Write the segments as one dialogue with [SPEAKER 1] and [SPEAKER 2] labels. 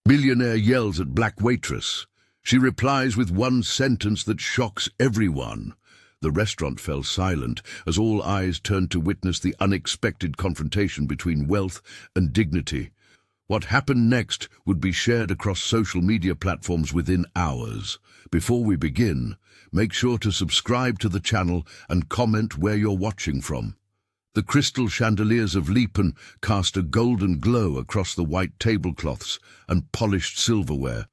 [SPEAKER 1] Billionaire yells at black waitress. She replies with one sentence that shocks everyone. The restaurant fell silent as all eyes turned to witness the unexpected confrontation between wealth and dignity. What happened next would be shared across social media platforms within hours. Before we begin, make sure to subscribe to the channel and comment where you're watching from. The crystal chandeliers of Lipan cast a golden glow across the white tablecloths and polished silverware,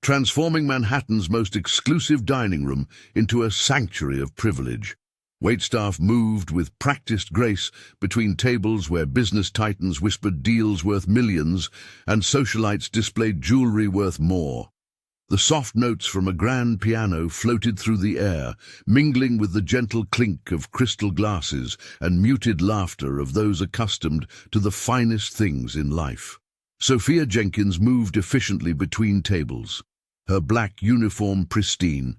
[SPEAKER 1] transforming Manhattan's most exclusive dining room into a sanctuary of privilege. Waitstaff moved with practiced grace between tables where business titans whispered deals worth millions and socialites displayed jewelry worth more. The soft notes from a grand piano floated through the air, mingling with the gentle clink of crystal glasses and muted laughter of those accustomed to the finest things in life. Sophia Jenkins moved efficiently between tables, her black uniform pristine,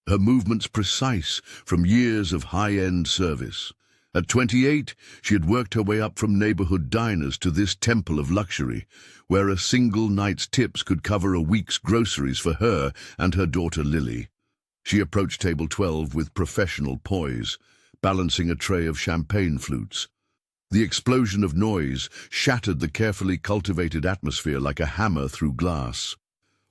[SPEAKER 1] her movements precise from years of high-end service. At 28, she had worked her way up from neighborhood diners to this temple of luxury, where a single night's tips could cover a week's groceries for her and her daughter Lily. She approached table 12 with professional poise, balancing a tray of champagne flutes. The explosion of noise shattered the carefully cultivated atmosphere like a hammer through glass.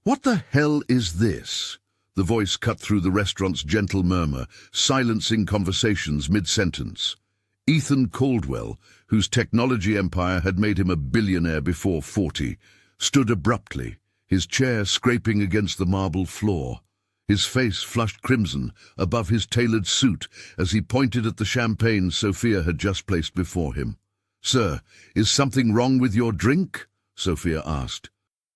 [SPEAKER 1] "What the hell is this?" The voice cut through the restaurant's gentle murmur, silencing conversations mid-sentence. Ethan Caldwell, whose technology empire had made him a billionaire before 40, stood abruptly, his chair scraping against the marble floor. His face flushed crimson above his tailored suit as he pointed at the champagne Sophia had just placed before him. "Sir, is something wrong with your drink?" Sophia asked,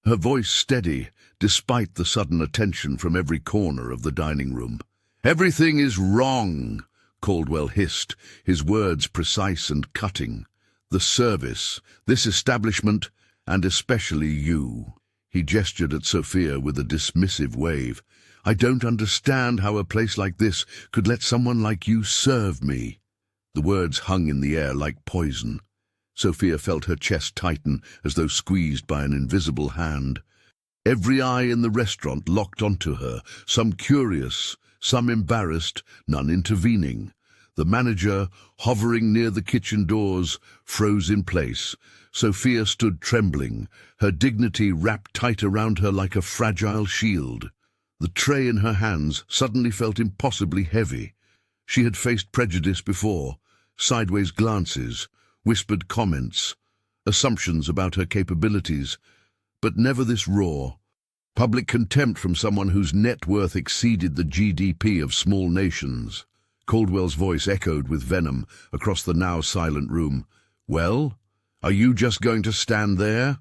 [SPEAKER 1] her voice steady despite the sudden attention from every corner of the dining room. "Everything is wrong," Caldwell hissed, his words precise and cutting. "The service, this establishment, and especially you." He gestured at Sophia with a dismissive wave. "I don't understand how a place like this could let someone like you serve me." The words hung in the air like poison. Sophia felt her chest tighten as though squeezed by an invisible hand. Every eye in the restaurant locked onto her, some curious, some embarrassed, none intervening. The manager, hovering near the kitchen doors, froze in place. Sophia stood trembling, her dignity wrapped tight around her like a fragile shield. The tray in her hands suddenly felt impossibly heavy. She had faced prejudice before, sideways glances, whispered comments, assumptions about her capabilities, but never this raw. Public contempt from someone whose net worth exceeded the GDP of small nations. Caldwell's voice echoed with venom across the now silent room. "Well, are you just going to stand there?"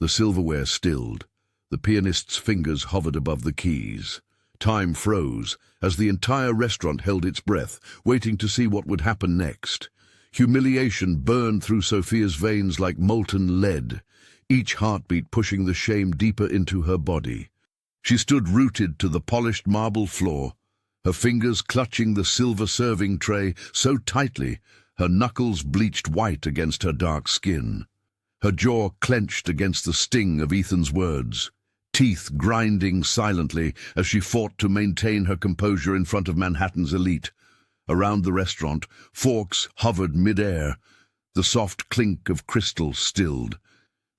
[SPEAKER 1] The silverware stilled. The pianist's fingers hovered above the keys. Time froze as the entire restaurant held its breath, waiting to see what would happen next. Humiliation burned through Sophia's veins like molten lead, each heartbeat pushing the shame deeper into her body. She stood rooted to the polished marble floor, her fingers clutching the silver serving tray so tightly her knuckles bleached white against her dark skin. Her jaw clenched against the sting of Ethan's words, teeth grinding silently as she fought to maintain her composure in front of Manhattan's elite. Around the restaurant, forks hovered mid-air, the soft clink of crystal stilled.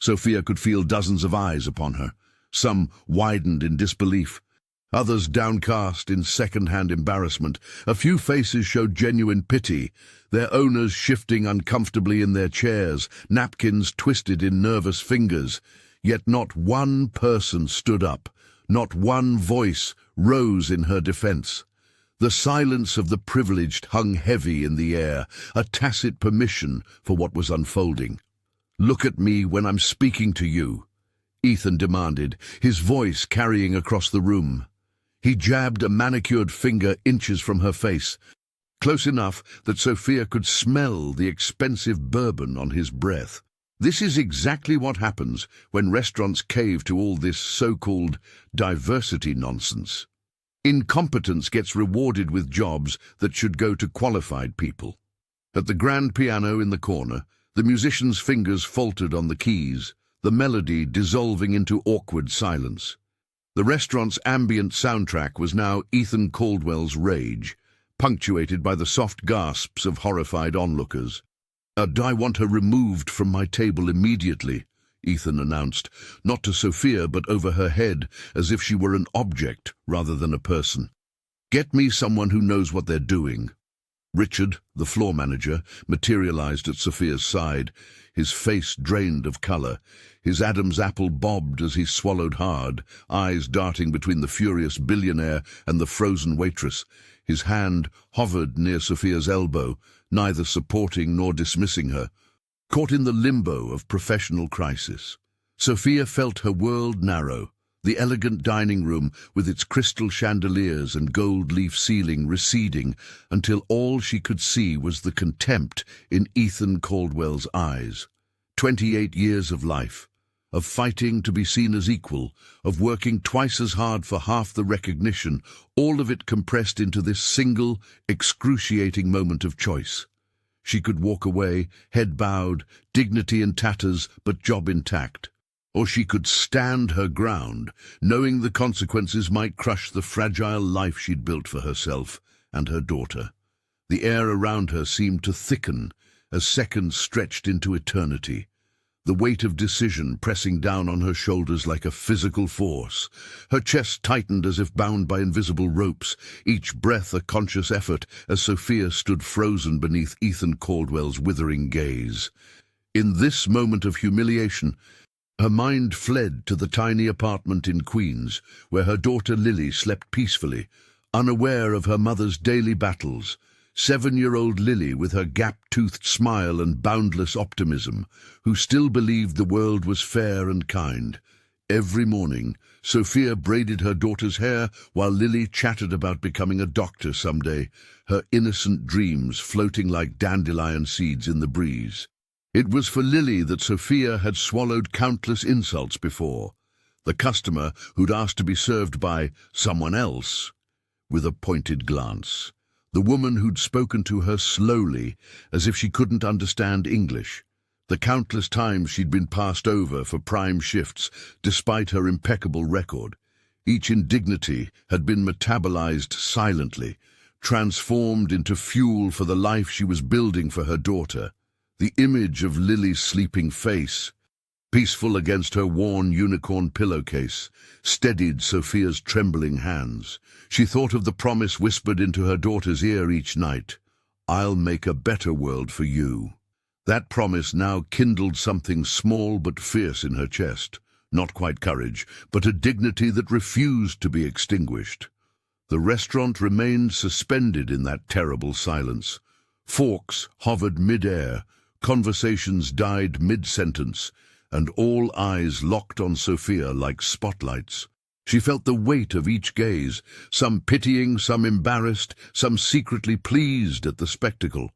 [SPEAKER 1] Sophia could feel dozens of eyes upon her, some widened in disbelief, others downcast in second-hand embarrassment. A few faces showed genuine pity, their owners shifting uncomfortably in their chairs, napkins twisted in nervous fingers. Yet not one person stood up, not one voice rose in her defense. The silence of the privileged hung heavy in the air, a tacit permission for what was unfolding. "Look at me when I'm speaking to you," Ethan demanded, his voice carrying across the room. He jabbed a manicured finger inches from her face, close enough that Sophia could smell the expensive bourbon on his breath. This is exactly what happens when restaurants cave to all this so-called diversity nonsense. Incompetence gets rewarded with jobs that should go to qualified people. At the grand piano in the corner, the musician's fingers faltered on the keys, the melody dissolving into awkward silence. The restaurant's ambient soundtrack was now Ethan Caldwell's rage, punctuated by the soft gasps of horrified onlookers. I want her removed from my table immediately," Ethan announced, not to Sophia but over her head, as if she were an object rather than a person. "Get me someone who knows what they're doing." Richard, the floor manager, materialized at Sophia's side, his face drained of color. His Adam's apple bobbed as he swallowed hard, eyes darting between the furious billionaire and the frozen waitress. His hand hovered near Sophia's elbow, neither supporting nor dismissing her, caught in the limbo of professional crisis. Sophia felt her world narrow, the elegant dining room with its crystal chandeliers and gold leaf ceiling receding until all she could see was the contempt in Ethan Caldwell's eyes. 28 years of life, of fighting to be seen as equal, of working twice as hard for half the recognition, all of it compressed into this single, excruciating moment of choice. She could walk away, head bowed, dignity in tatters, but job intact. Or she could stand her ground, knowing the consequences might crush the fragile life she'd built for herself and her daughter. The air around her seemed to thicken as seconds stretched into eternity, the weight of decision pressing down on her shoulders like a physical force. Her chest tightened as if bound by invisible ropes, each breath a conscious effort as Sophia stood frozen beneath Ethan Caldwell's withering gaze. In this moment of humiliation, her mind fled to the tiny apartment in Queens, where her daughter Lily slept peacefully, unaware of her mother's daily battles. 7-year-old Lily, with her gap-toothed smile and boundless optimism, who still believed the world was fair and kind. Every morning, Sophia braided her daughter's hair while Lily chattered about becoming a doctor someday, her innocent dreams floating like dandelion seeds in the breeze. It was for Lily that Sophia had swallowed countless insults before. The customer who'd asked to be served by someone else, with a pointed glance. The woman who'd spoken to her slowly, as if she couldn't understand English. The countless times she'd been passed over for prime shifts, despite her impeccable record. Each indignity had been metabolized silently, transformed into fuel for the life she was building for her daughter. The image of Lily's sleeping face, peaceful against her worn unicorn pillowcase, steadied Sophia's trembling hands. She thought of the promise whispered into her daughter's ear each night, "I'll make a better world for you." That promise now kindled something small but fierce in her chest, not quite courage, but a dignity that refused to be extinguished. The restaurant remained suspended in that terrible silence. Forks hovered mid-air, conversations died mid-sentence, and all eyes locked on Sophia like spotlights. She felt the weight of each gaze, some pitying, some embarrassed, some secretly pleased at the spectacle.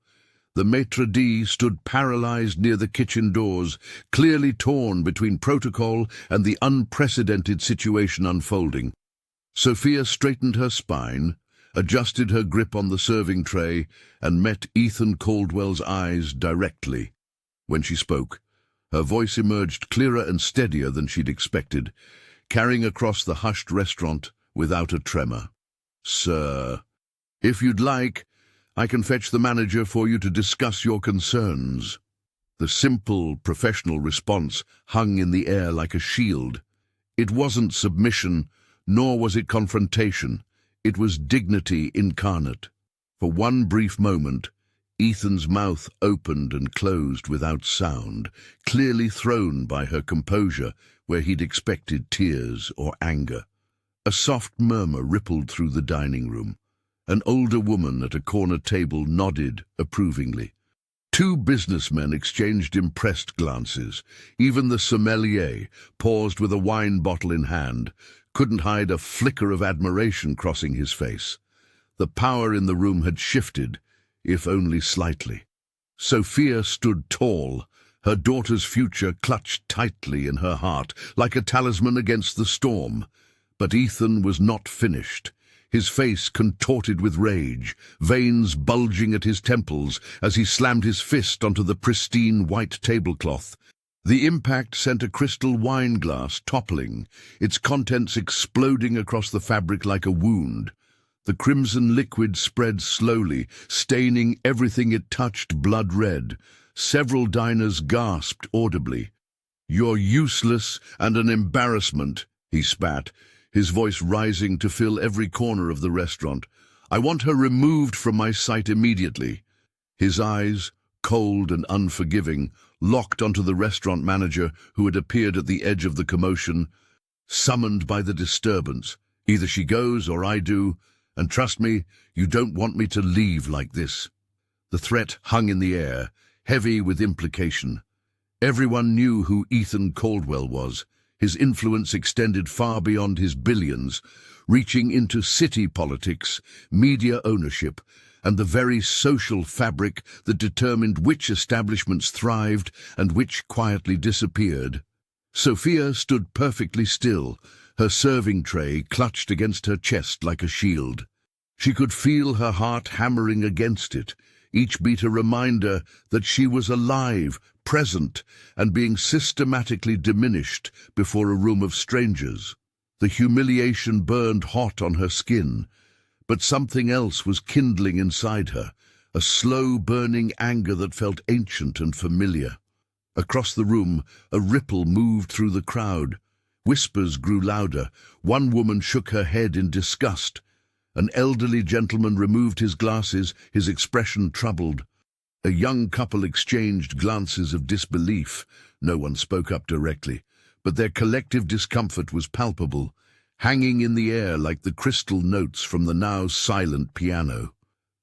[SPEAKER 1] The maitre d' stood paralyzed near the kitchen doors, clearly torn between protocol and the unprecedented situation unfolding. Sophia straightened her spine, adjusted her grip on the serving tray, and met Ethan Caldwell's eyes directly. When she spoke, her voice emerged clearer and steadier than she'd expected, carrying across the hushed restaurant without a tremor. "Sir, if you'd like, I can fetch the manager for you to discuss your concerns." The simple, professional response hung in the air like a shield. It wasn't submission, nor was it confrontation. It was dignity incarnate. For one brief moment, Ethan's mouth opened and closed without sound, clearly thrown by her composure where he'd expected tears or anger. A soft murmur rippled through the dining room. An older woman at a corner table nodded approvingly. Two businessmen exchanged impressed glances. Even the sommelier, paused with a wine bottle in hand, couldn't hide a flicker of admiration crossing his face. The power in the room had shifted, if only slightly. Sophia stood tall, her daughter's future clutched tightly in her heart, like a talisman against the storm. But Ethan was not finished. His face contorted with rage, veins bulging at his temples as he slammed his fist onto the pristine white tablecloth. The impact sent a crystal wine glass toppling, its contents exploding across the fabric like a wound. The crimson liquid spread slowly, staining everything it touched blood red. Several diners gasped audibly. "You're useless and an embarrassment," he spat, his voice rising to fill every corner of the restaurant. "I want her removed from my sight immediately." His eyes, cold and unforgiving, locked onto the restaurant manager who had appeared at the edge of the commotion. Summoned by the disturbance. "Either she goes or I do, and trust me, you don't want me to leave like this." The threat hung in the air, heavy with implication. Everyone knew who Ethan Caldwell was. His influence extended far beyond his billions, reaching into city politics, media ownership, and the very social fabric that determined which establishments thrived and which quietly disappeared. Sophia stood perfectly still, her serving tray clutched against her chest like a shield. She could feel her heart hammering against it, each beat a reminder that she was alive, present, and being systematically diminished before a room of strangers. The humiliation burned hot on her skin, but something else was kindling inside her, a slow-burning anger that felt ancient and familiar. Across the room, a ripple moved through the crowd. Whispers grew louder. One woman shook her head in disgust. An elderly gentleman removed his glasses, his expression troubled. A young couple exchanged glances of disbelief. No one spoke up directly, but their collective discomfort was palpable, hanging in the air like the crystal notes from the now silent piano.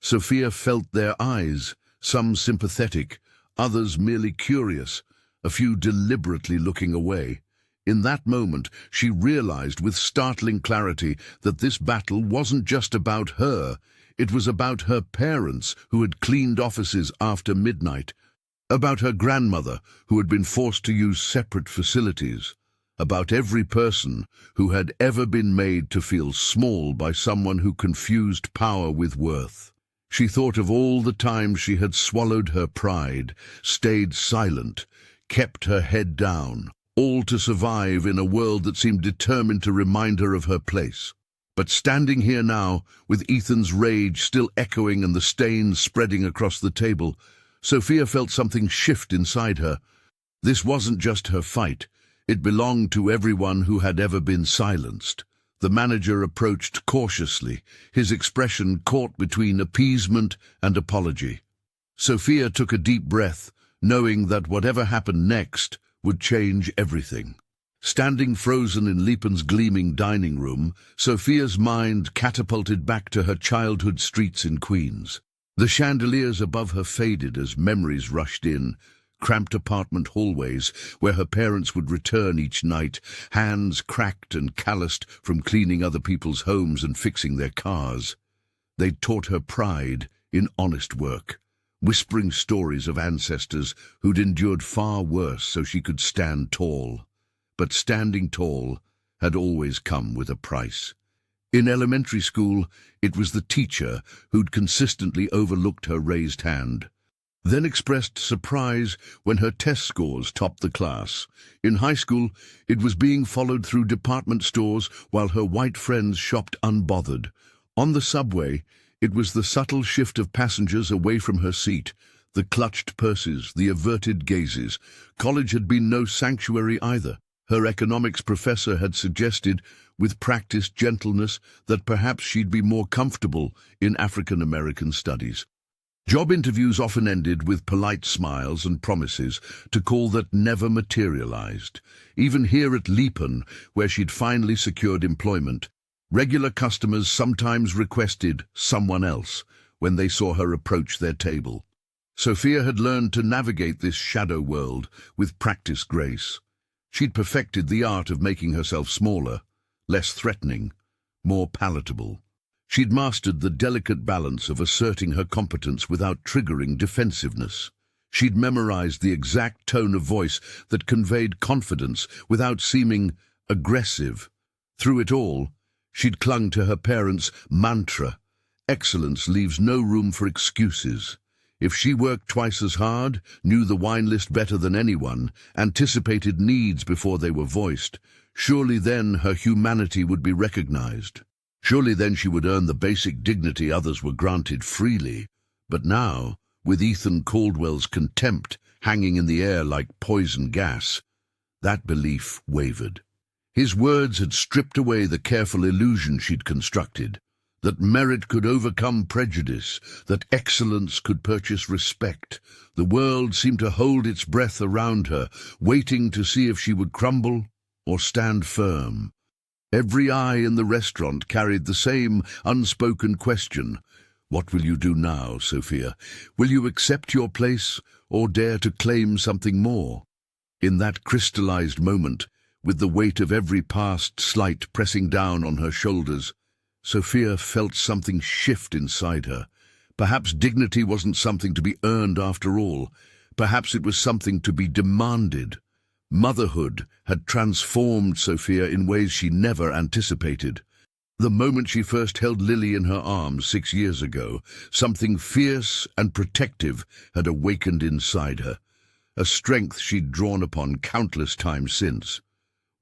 [SPEAKER 1] Sophia felt their eyes, some sympathetic, others merely curious, a few deliberately looking away. In that moment, she realized with startling clarity that this battle wasn't just about her. It was about her parents who had cleaned offices after midnight, about her grandmother who had been forced to use separate facilities, about every person who had ever been made to feel small by someone who confused power with worth. She thought of all the times she had swallowed her pride, stayed silent, kept her head down, all to survive in a world that seemed determined to remind her of her place. But standing here now, with Ethan's rage still echoing and the stains spreading across the table, Sophia felt something shift inside her. This wasn't just her fight. It belonged to everyone who had ever been silenced. The manager approached cautiously, his expression caught between appeasement and apology. Sophia took a deep breath, knowing that whatever happened next would change everything. Standing frozen in Lipan's gleaming dining room, Sophia's mind catapulted back to her childhood streets in Queens. The chandeliers above her faded as memories rushed in, cramped apartment hallways where her parents would return each night, hands cracked and calloused from cleaning other people's homes and fixing their cars. They'd taught her pride in honest work, whispering stories of ancestors who'd endured far worse so she could stand tall. But standing tall had always come with a price. In elementary school, it was the teacher who'd consistently overlooked her raised hand, then expressed surprise when her test scores topped the class. In high school, it was being followed through department stores while her white friends shopped unbothered. On the subway, it was the subtle shift of passengers away from her seat, the clutched purses, the averted gazes. College had been no sanctuary either. Her economics professor had suggested, with practiced gentleness, that perhaps she'd be more comfortable in African American studies. Job interviews often ended with polite smiles and promises to call that never materialized. Even here at Lipan, where she'd finally secured employment, regular customers sometimes requested someone else when they saw her approach their table. Sophia had learned to navigate this shadow world with practiced grace. She'd perfected the art of making herself smaller, less threatening, more palatable. She'd mastered the delicate balance of asserting her competence without triggering defensiveness. She'd memorized the exact tone of voice that conveyed confidence without seeming aggressive. Through it all, she'd clung to her parents' mantra: excellence leaves no room for excuses. If she worked twice as hard, knew the wine list better than anyone, anticipated needs before they were voiced, surely then her humanity would be recognized. Surely then she would earn the basic dignity others were granted freely. But now, with Ethan Caldwell's contempt hanging in the air like poison gas, that belief wavered. His words had stripped away the careful illusion she'd constructed, that merit could overcome prejudice, that excellence could purchase respect. The world seemed to hold its breath around her, waiting to see if she would crumble or stand firm. Every eye in the restaurant carried the same unspoken question. What will you do now, Sophia? Will you accept your place or dare to claim something more? In that crystallized moment, with the weight of every past slight pressing down on her shoulders, Sophia felt something shift inside her. Perhaps dignity wasn't something to be earned after all. Perhaps it was something to be demanded. Motherhood had transformed Sophia in ways she never anticipated. The moment she first held Lily in her arms 6 years ago, something fierce and protective had awakened inside her, a strength she'd drawn upon countless times since.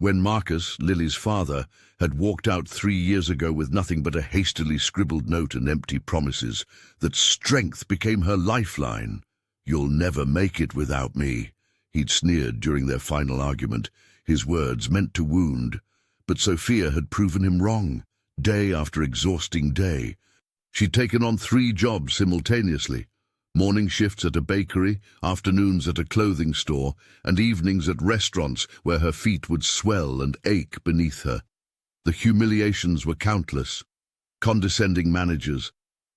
[SPEAKER 1] When Marcus, Lily's father, had walked out 3 years ago with nothing but a hastily scribbled note and empty promises, that strength became her lifeline. "You'll never make it without me," he'd sneered during their final argument, his words meant to wound. But Sophia had proven him wrong, day after exhausting day. She'd taken on 3 jobs simultaneously: morning shifts at a bakery, afternoons at a clothing store, and evenings at restaurants where her feet would swell and ache beneath her. The humiliations were countless: condescending managers,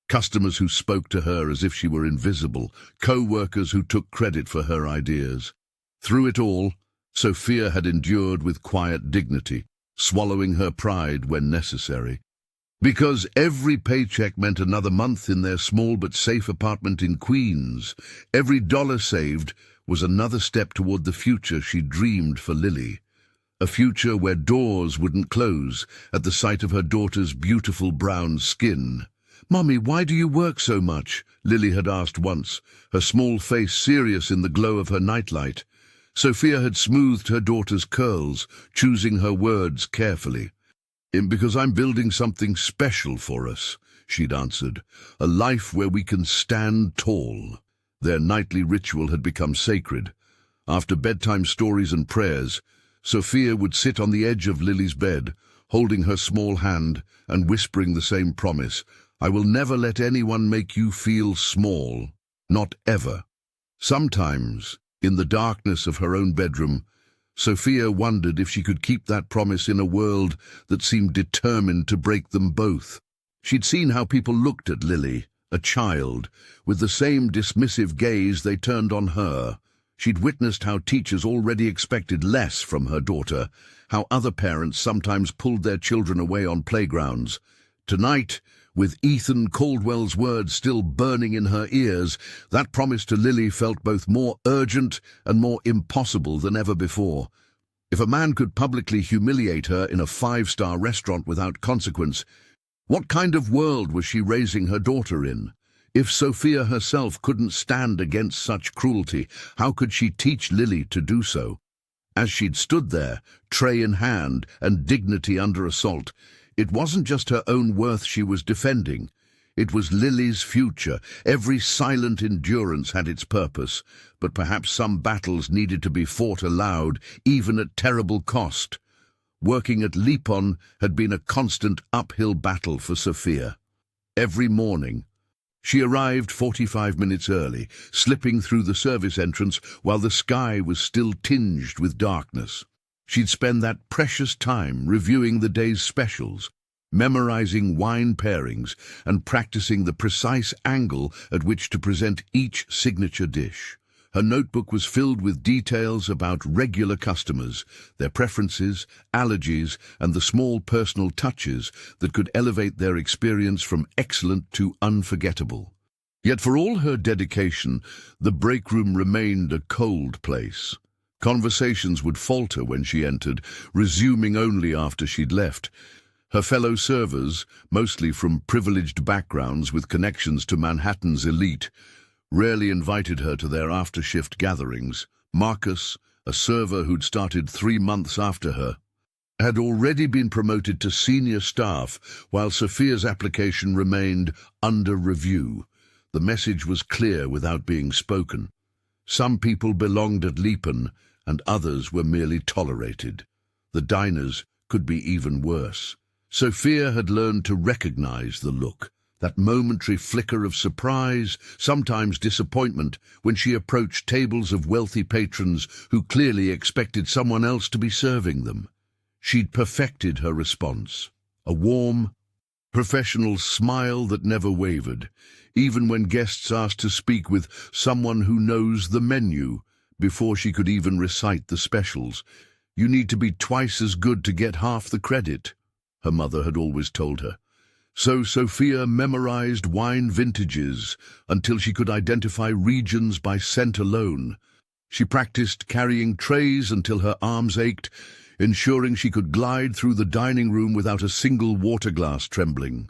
[SPEAKER 1] customers who spoke to her as if she were invisible, co-workers who took credit for her ideas. Through it all, Sophia had endured with quiet dignity, swallowing her pride when necessary. Because every paycheck meant another month in their small but safe apartment in Queens, every dollar saved was another step toward the future she dreamed for Lily. A future where doors wouldn't close at the sight of her daughter's beautiful brown skin. "Mummy, why do you work so much?" Lily had asked once, her small face serious in the glow of her nightlight. Sophia had smoothed her daughter's curls, choosing her words carefully. "Because I'm building something special for us," she'd answered. "A life where we can stand tall." Their nightly ritual had become sacred. After bedtime stories and prayers, Sophia would sit on the edge of Lily's bed, holding her small hand and whispering the same promise: "I will never let anyone make you feel small. Not ever." Sometimes, in the darkness of her own bedroom, Sophia wondered if she could keep that promise in a world that seemed determined to break them both. She'd seen how people looked at Lily, a child, with the same dismissive gaze they turned on her. She'd witnessed how teachers already expected less from her daughter, how other parents sometimes pulled their children away on playgrounds. Tonight, with Ethan Caldwell's words still burning in her ears, that promise to Lily felt both more urgent and more impossible than ever before. If a man could publicly humiliate her in a 5-star restaurant without consequence, what kind of world was she raising her daughter in? If Sophia herself couldn't stand against such cruelty, how could she teach Lily to do so? As she'd stood there, tray in hand and dignity under assault, it wasn't just her own worth she was defending. It was Lily's future. Every silent endurance had its purpose, but perhaps some battles needed to be fought aloud, even at terrible cost. Working at Lipon had been a constant uphill battle for Sophia. Every morning, she arrived 45 minutes early, slipping through the service entrance while the sky was still tinged with darkness. She'd spend that precious time reviewing the day's specials, memorizing wine pairings, and practicing the precise angle at which to present each signature dish. Her notebook was filled with details about regular customers, their preferences, allergies, and the small personal touches that could elevate their experience from excellent to unforgettable. Yet for all her dedication, the break room remained a cold place. Conversations would falter when she entered, resuming only after she'd left. Her fellow servers, mostly from privileged backgrounds with connections to Manhattan's elite, rarely invited her to their after-shift gatherings. Marcus, a server who'd started 3 months after her, had already been promoted to senior staff, while Sophia's application remained under review. The message was clear without being spoken. Some people belonged at Lipan, and others were merely tolerated. The diners could be even worse. Sophia had learned to recognize the look, that momentary flicker of surprise, sometimes disappointment, when she approached tables of wealthy patrons who clearly expected someone else to be serving them. She'd perfected her response, a warm, professional smile that never wavered, even when guests asked to speak with someone who knows the menu. Before she could even recite the specials, "You need to be twice as good to get half the credit," her mother had always told her. So Sophia memorized wine vintages until she could identify regions by scent alone. She practiced carrying trays until her arms ached, ensuring she could glide through the dining room without a single water glass trembling.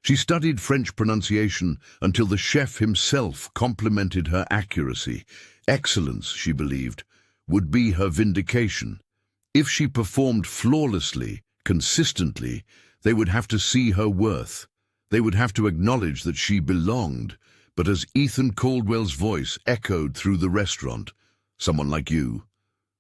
[SPEAKER 1] She studied French pronunciation until the chef himself complimented her accuracy. Excellence, she believed, would be her vindication. If she performed flawlessly, consistently, they would have to see her worth. They would have to acknowledge that she belonged. But as Ethan Caldwell's voice echoed through the restaurant, "Someone like you,"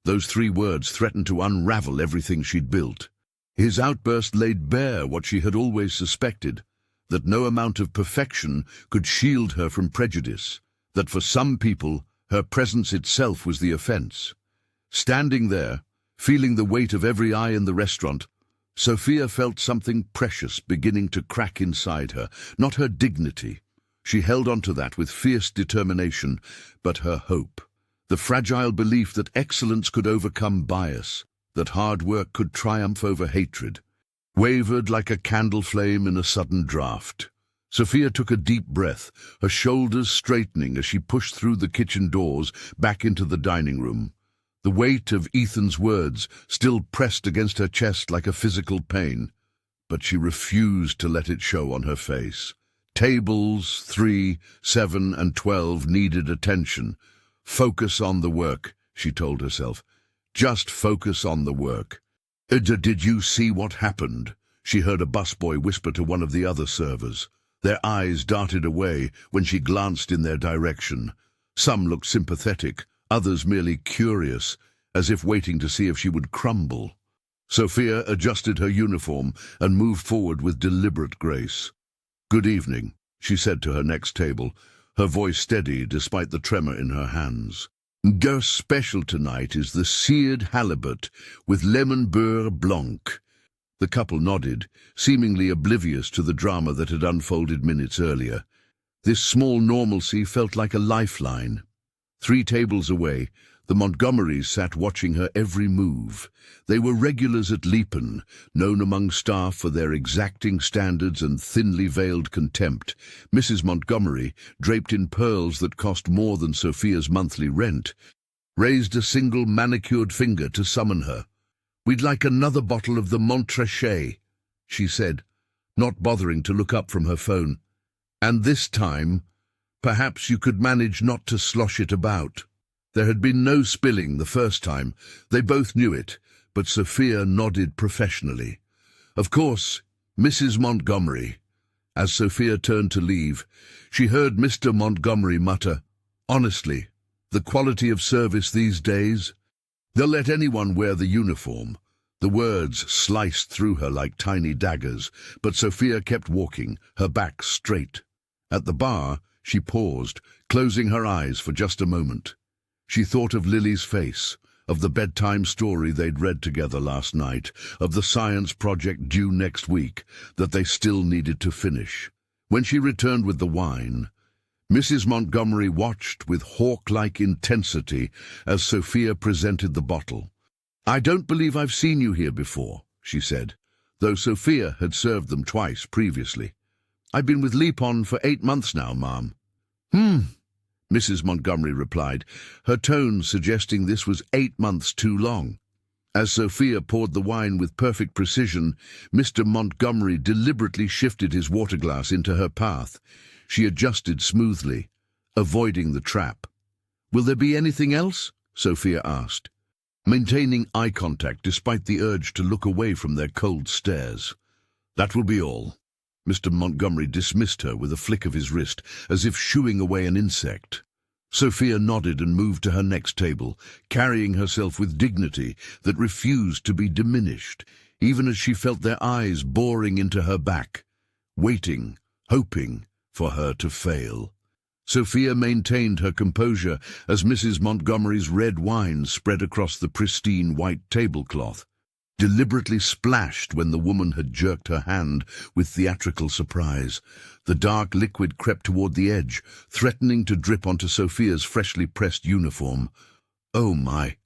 [SPEAKER 1] those 3 words threatened to unravel everything she'd built. His outburst laid bare what she had always suspected, that no amount of perfection could shield her from prejudice, that for some people her presence itself was the offense. Standing there, feeling the weight of every eye in the restaurant, Sophia felt something precious beginning to crack inside her, not her dignity. She held on to that with fierce determination, but her hope. The fragile belief that excellence could overcome bias, that hard work could triumph over hatred, wavered like a candle flame in a sudden draught. Sophia took a deep breath, her shoulders straightening as she pushed through the kitchen doors back into the dining room. The weight of Ethan's words still pressed against her chest like a physical pain, but she refused to let it show on her face. Tables 3, 7, and 12 needed attention. Focus on the work, she told herself. Just focus on the work. Did you see what happened?" she heard a busboy whisper to one of the other servers. Their eyes darted away when she glanced in their direction. Some looked sympathetic, others merely curious, as if waiting to see if she would crumble. Sophia adjusted her uniform and moved forward with deliberate grace. "Good evening," she said to her next table, her voice steady despite the tremor in her hands. "Our special tonight is the seared halibut with lemon beurre blanc." The couple nodded, seemingly oblivious to the drama that had unfolded minutes earlier. This small normalcy felt like a lifeline. 3 tables away, the Montgomerys sat watching her every move. They were regulars at Lipan, known among staff for their exacting standards and thinly veiled contempt. Mrs. Montgomery, draped in pearls that cost more than Sophia's monthly rent, raised a single manicured finger to summon her. "We'd like another bottle of the Montrachet," she said, not bothering to look up from her phone. "And this time, perhaps you could manage not to slosh it about." There had been no spilling the first time. They both knew it, but Sophia nodded professionally. "Of course, Mrs. Montgomery." As Sophia turned to leave, she heard Mr. Montgomery mutter, "Honestly, the quality of service these days? They'll let anyone wear the uniform." The words sliced through her like tiny daggers, but Sophia kept walking, her back straight. At the bar, she paused, closing her eyes for just a moment. She thought of Lily's face, of the bedtime story they'd read together last night, of the science project due next week that they still needed to finish. When she returned with the wine, Mrs. Montgomery watched with hawk-like intensity as Sophia presented the bottle. "I don't believe I've seen you here before," she said, though Sophia had served them twice previously. "I've been with Lipan for 8 months now, ma'am." Mrs. Montgomery replied, her tone suggesting this was 8 months too long. As Sophia poured the wine with perfect precision, Mr. Montgomery deliberately shifted his water glass into her path. She adjusted smoothly, avoiding the trap. "Will there be anything else?" Sophia asked, maintaining eye contact despite the urge to look away from their cold stares. "That will be all." Mr. Montgomery dismissed her with a flick of his wrist, as if shooing away an insect. Sophia nodded and moved to her next table, carrying herself with dignity that refused to be diminished, even as she felt their eyes boring into her back, waiting, hoping for her to fail. Sophia maintained her composure as Mrs. Montgomery's red wine spread across the pristine white tablecloth, deliberately splashed when the woman had jerked her hand with theatrical surprise. The dark liquid crept toward the edge, threatening to drip onto Sophia's freshly pressed uniform. "Oh my,"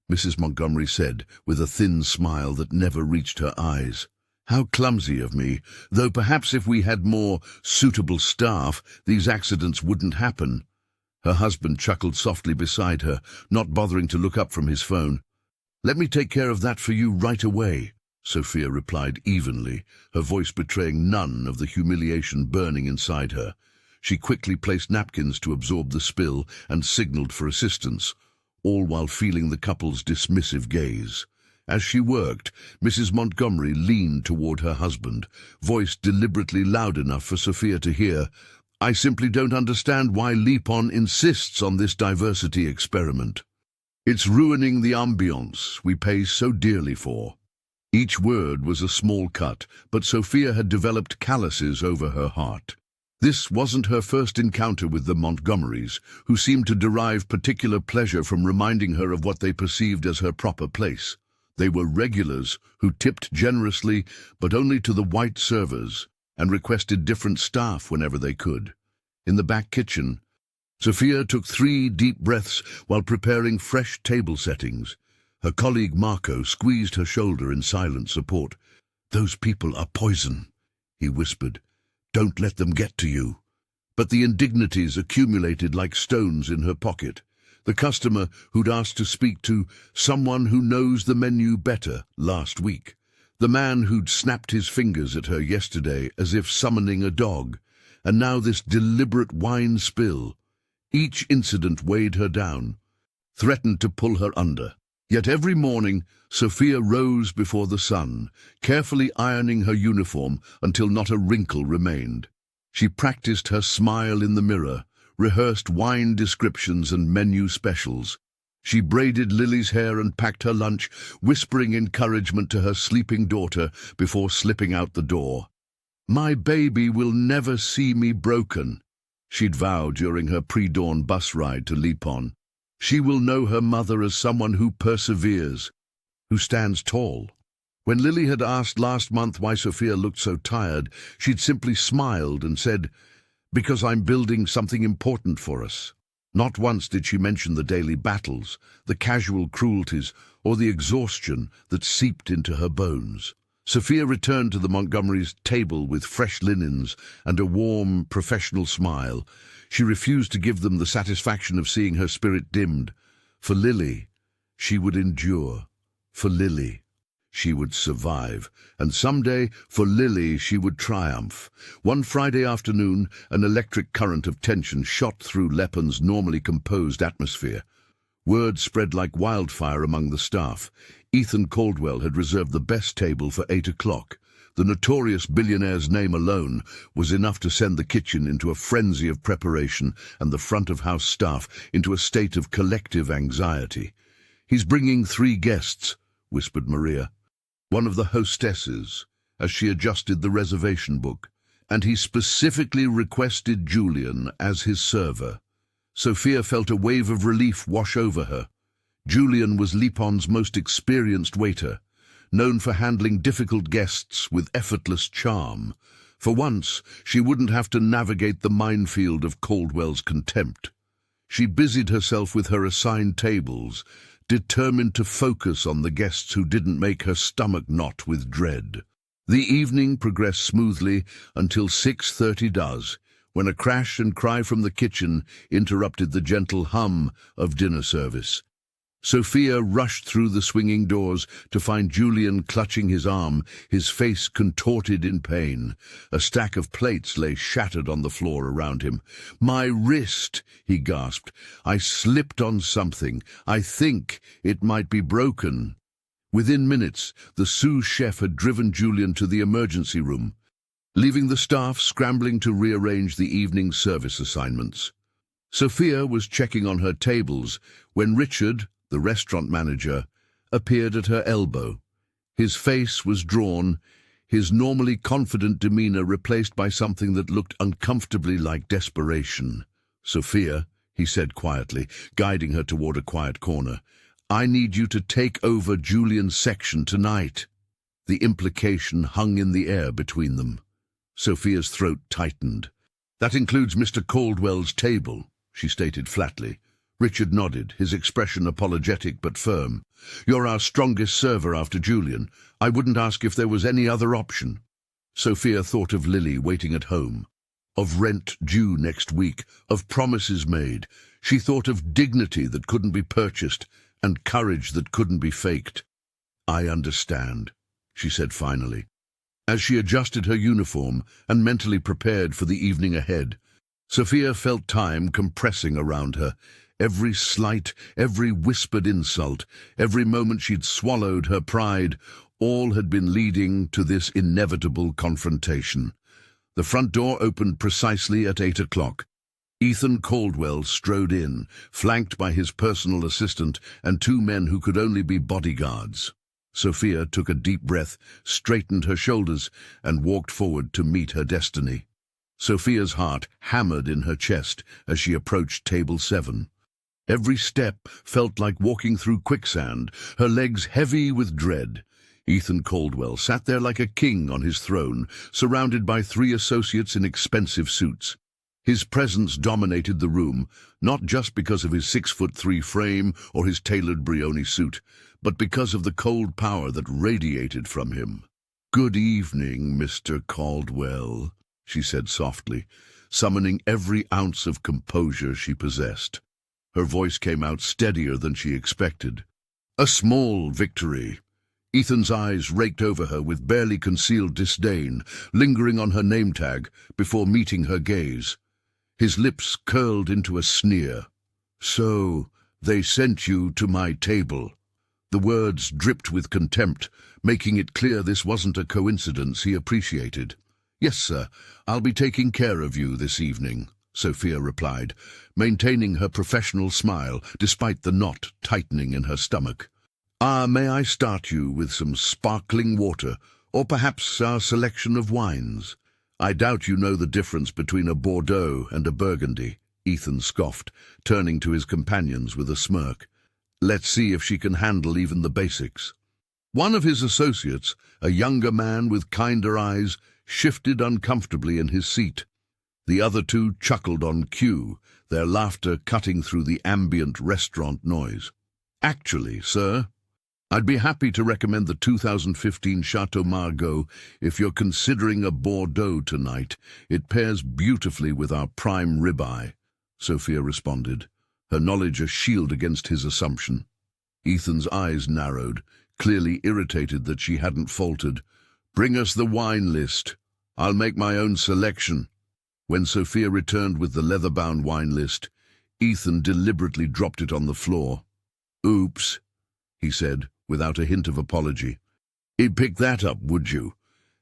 [SPEAKER 1] Mrs. Montgomery said, with a thin smile that never reached her eyes. "How clumsy of me, though perhaps if we had more suitable staff, these accidents wouldn't happen." Her husband chuckled softly beside her, not bothering to look up from his phone. "Let me take care of that for you right away," Sophia replied evenly, her voice betraying none of the humiliation burning inside her. She quickly placed napkins to absorb the spill and signaled for assistance, all while feeling the couple's dismissive gaze. As she worked, Mrs. Montgomery leaned toward her husband, voice deliberately loud enough for Sophia to hear. "I simply don't understand why Lipon insists on this diversity experiment. It's ruining the ambiance we pay so dearly for." Each word was a small cut, but Sophia had developed calluses over her heart. This wasn't her first encounter with the Montgomerys, who seemed to derive particular pleasure from reminding her of what they perceived as her proper place. They were regulars who tipped generously, but only to the white servers, and requested different staff whenever they could. In the back kitchen, Sophia took 3 deep breaths while preparing fresh table settings. Her colleague Marco squeezed her shoulder in silent support. "Those people are poison," he whispered. "Don't let them get to you." But the indignities accumulated like stones in her pocket. The customer who'd asked to speak to someone who knows the menu better last week. The man who'd snapped his fingers at her yesterday as if summoning a dog. And now this deliberate wine spill. Each incident weighed her down, threatened to pull her under. Yet every morning, Sophia rose before the sun, carefully ironing her uniform until not a wrinkle remained. She practiced her smile in the mirror, rehearsed wine descriptions and menu specials. She braided Lily's hair and packed her lunch, whispering encouragement to her sleeping daughter before slipping out the door. "My baby will never see me broken," she'd vowed during her pre-dawn bus ride to Lipon. "She will know her mother as someone who perseveres, who stands tall." When Lily had asked last month why Sophia looked so tired, she'd simply smiled and said, "Because I'm building something important for us." Not once did she mention the daily battles, the casual cruelties, or the exhaustion that seeped into her bones. Sophia returned to the Montgomerys' table with fresh linens and a warm, professional smile. She refused to give them the satisfaction of seeing her spirit dimmed. For Lily, she would endure. For Lily, she would survive. And someday, for Lily, she would triumph. One Friday afternoon, an electric current of tension shot through Lipon's normally composed atmosphere. Word spread like wildfire among the staff. Ethan Caldwell had reserved the best table for 8 o'clock. The notorious billionaire's name alone was enough to send the kitchen into a frenzy of preparation and the front-of-house staff into a state of collective anxiety. "He's bringing 3 guests," whispered Maria, one of the hostesses, as she adjusted the reservation book, "and he specifically requested Julian as his server." Sophia felt a wave of relief wash over her. Julian was Lipon's most experienced waiter, known for handling difficult guests with effortless charm. For once, she wouldn't have to navigate the minefield of Caldwell's contempt. She busied herself with her assigned tables, determined to focus on the guests who didn't make her stomach knot with dread. The evening progressed smoothly until 6:30 does, when a crash and cry from the kitchen interrupted the gentle hum of dinner service. Sophia rushed through the swinging doors to find Julian clutching his arm, his face contorted in pain. A stack of plates lay shattered on the floor around him. "My wrist," he gasped. "I slipped on something. I think it might be broken." Within minutes, the sous chef had driven Julian to the emergency room, leaving the staff scrambling to rearrange the evening service assignments. Sophia was checking on her tables when Richard, the restaurant manager, appeared at her elbow. His face was drawn, his normally confident demeanor replaced by something that looked uncomfortably like desperation. "Sophia," he said quietly, guiding her toward a quiet corner, "I need you to take over Julian's section tonight." The implication hung in the air between them. Sophia's throat tightened. "That includes Mr. Caldwell's table," she stated flatly. Richard nodded, his expression apologetic but firm. "You're our strongest server after Julian. I wouldn't ask if there was any other option." Sophia thought of Lily waiting at home, of rent due next week, of promises made. She thought of dignity that couldn't be purchased and courage that couldn't be faked. "I understand," she said finally, as she adjusted her uniform and mentally prepared for the evening ahead. Sophia felt time compressing around her. Every slight, every whispered insult, every moment she'd swallowed her pride, all had been leading to this inevitable confrontation. The front door opened precisely at 8 o'clock. Ethan Caldwell strode in, flanked by his personal assistant and two men who could only be bodyguards. Sophia took a deep breath, straightened her shoulders, and walked forward to meet her destiny. Sophia's heart hammered in her chest as she approached table 7. Every step felt like walking through quicksand, her legs heavy with dread. Ethan Caldwell sat there like a king on his throne, surrounded by 3 associates in expensive suits. His presence dominated the room, not just because of his 6'3" frame or his tailored Brioni suit, but because of the cold power that radiated from him. "Good evening, Mr. Caldwell," she said softly, summoning every ounce of composure she possessed. Her voice came out steadier than she expected. "A small victory." Ethan's eyes raked over her with barely concealed disdain, lingering on her name tag before meeting her gaze. His lips curled into a sneer. "So, they sent you to my table." The words dripped with contempt, making it clear this wasn't a coincidence he appreciated. "Yes, sir, I'll be taking care of you this evening," Sophia replied, maintaining her professional smile despite the knot tightening in her stomach. May I start you with some sparkling water, or perhaps our selection of wines?" "I doubt you know the difference between a Bordeaux and a Burgundy," Ethan scoffed, turning to his companions with a smirk. "Let's see if she can handle even the basics." One of his associates, a younger man with kinder eyes, shifted uncomfortably in his seat. The other two chuckled on cue, their laughter cutting through the ambient restaurant noise. "Actually, sir, I'd be happy to recommend the 2015 Chateau Margaux if you're considering a Bordeaux tonight. It pairs beautifully with our prime ribeye," Sophia responded, her knowledge a shield against his assumption. Ethan's eyes narrowed, clearly irritated that she hadn't faltered. "Bring us the wine list. I'll make my own selection." When Sophia returned with the leather-bound wine list, Ethan deliberately dropped it on the floor. "Oops," he said, without a hint of apology. "You'd pick that up, would you?"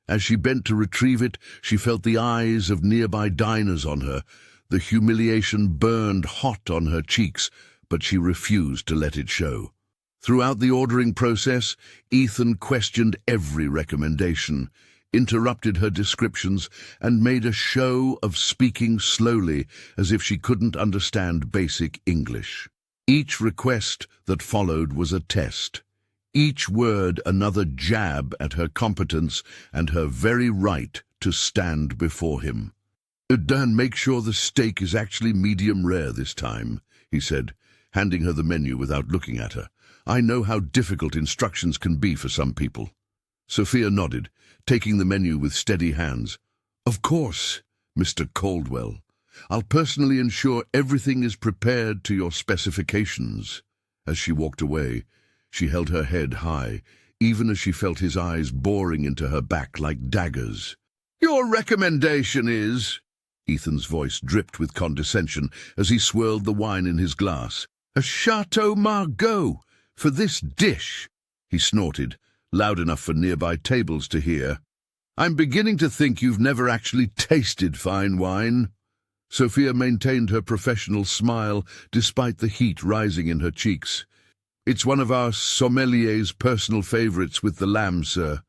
[SPEAKER 1] As she bent to retrieve it, she felt the eyes of nearby diners on her. The humiliation burned hot on her cheeks, but she refused to let it show. Throughout the ordering process, Ethan questioned every recommendation, interrupted her descriptions, and made a show of speaking slowly as if she couldn't understand basic English. Each request that followed was a test. Each word another jab at her competence and her very right to stand before him. "Dan, make sure the steak is actually medium rare this time," he said, handing her the menu without looking at her. "I know how difficult instructions can be for some people." Sophia nodded, taking the menu with steady hands. "Of course, Mr. Caldwell. I'll personally ensure everything is prepared to your specifications." As she walked away, she held her head high, even as she felt his eyes boring into her back like daggers. "Your recommendation is—" Ethan's voice dripped with condescension as he swirled the wine in his glass. "A Chateau Margaux for this dish," he snorted, loud enough for nearby tables to hear. "I'm beginning to think you've never actually tasted fine wine." Sophia maintained her professional smile despite the heat rising in her cheeks. "It's one of our sommelier's personal favorites with the lamb, sir.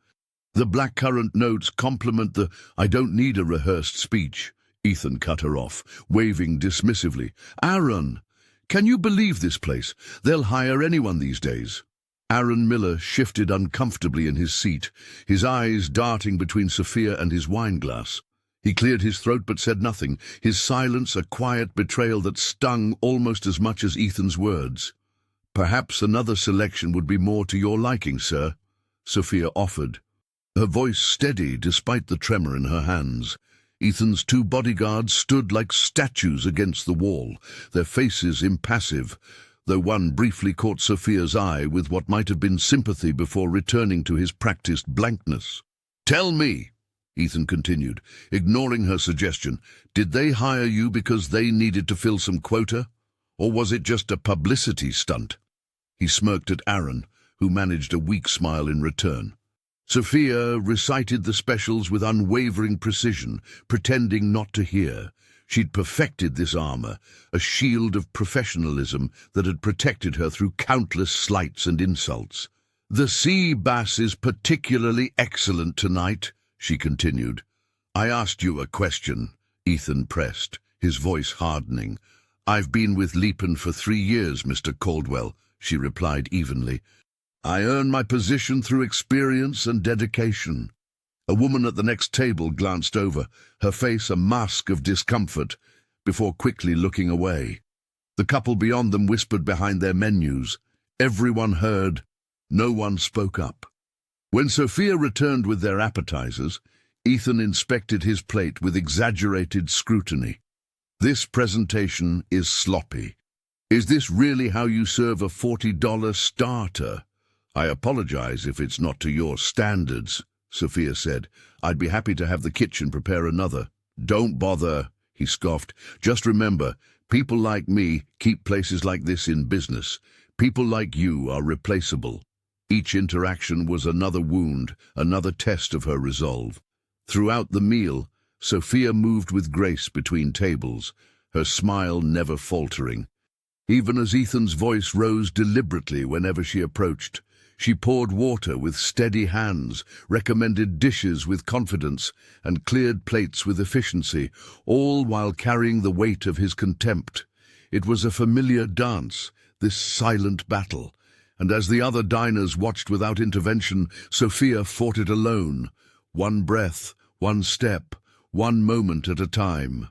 [SPEAKER 1] The blackcurrant notes complement the 'I don't need a rehearsed speech.'" Ethan cut her off, waving dismissively. "Aaron, can you believe this place? They'll hire anyone these days." Aaron Miller shifted uncomfortably in his seat, his eyes darting between Sophia and his wineglass. He cleared his throat but said nothing, his silence a quiet betrayal that stung almost as much as Ethan's words. "Perhaps another selection would be more to your liking, sir," Sophia offered, her voice steady despite the tremor in her hands. Ethan's two bodyguards stood like statues against the wall, their faces impassive, though one briefly caught Sophia's eye with what might have been sympathy before returning to his practiced blankness. "Tell me," Ethan continued, ignoring her suggestion, "did they hire you because they needed to fill some quota? Or was it just a publicity stunt?" He smirked at Aaron, who managed a weak smile in return. Sophia recited the specials with unwavering precision, pretending not to hear. She'd perfected this armor, a shield of professionalism that had protected her through countless slights and insults. "The sea bass is particularly excellent tonight," she continued. "I asked you a question," Ethan pressed, his voice hardening. "I've been with Leapin for 3 years, Mr. Caldwell," she replied evenly. "I earn my position through experience and dedication." A woman at the next table glanced over, her face a mask of discomfort, before quickly looking away. The couple beyond them whispered behind their menus. Everyone heard. No one spoke up. When Sophia returned with their appetizers, Ethan inspected his plate with exaggerated scrutiny. "This presentation is sloppy. Is this really how you serve a $40 starter?" "I apologize if it's not to your standards," Sophia said. "I'd be happy to have the kitchen prepare another." "Don't bother," he scoffed. "Just remember, people like me keep places like this in business. People like you are replaceable." Each interaction was another wound, another test of her resolve. Throughout the meal, Sophia moved with grace between tables, her smile never faltering. Even as Ethan's voice rose deliberately whenever she approached, she poured water with steady hands, recommended dishes with confidence, and cleared plates with efficiency, all while carrying the weight of his contempt. It was a familiar dance, this silent battle, and as the other diners watched without intervention, Sophia fought it alone, one breath, one step, one moment at a time.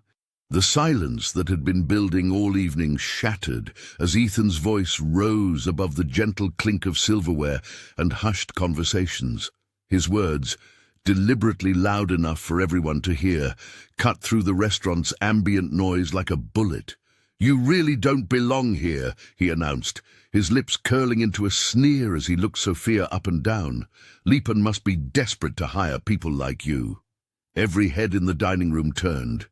[SPEAKER 1] The silence that had been building all evening shattered as Ethan's voice rose above the gentle clink of silverware and hushed conversations. His words, deliberately loud enough for everyone to hear, cut through the restaurant's ambient noise like a bullet. "You really don't belong here," he announced, his lips curling into a sneer as he looked Sophia up and down. "Leapin must be desperate to hire people like you." Every head in the dining room turned.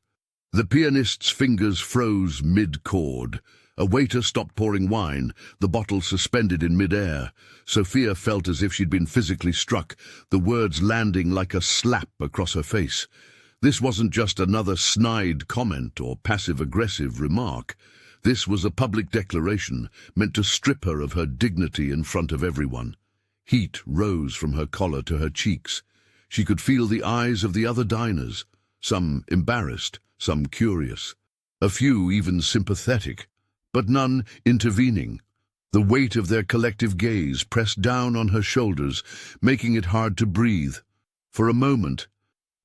[SPEAKER 1] The pianist's fingers froze mid-chord. A waiter stopped pouring wine, the bottle suspended in mid-air. Sophia felt as if she'd been physically struck, the words landing like a slap across her face. This wasn't just another snide comment or passive-aggressive remark. This was a public declaration meant to strip her of her dignity in front of everyone. Heat rose from her collar to her cheeks. She could feel the eyes of the other diners, some embarrassed, some curious, a few even sympathetic, but none intervening. The weight of their collective gaze pressed down on her shoulders, making it hard to breathe. For a moment,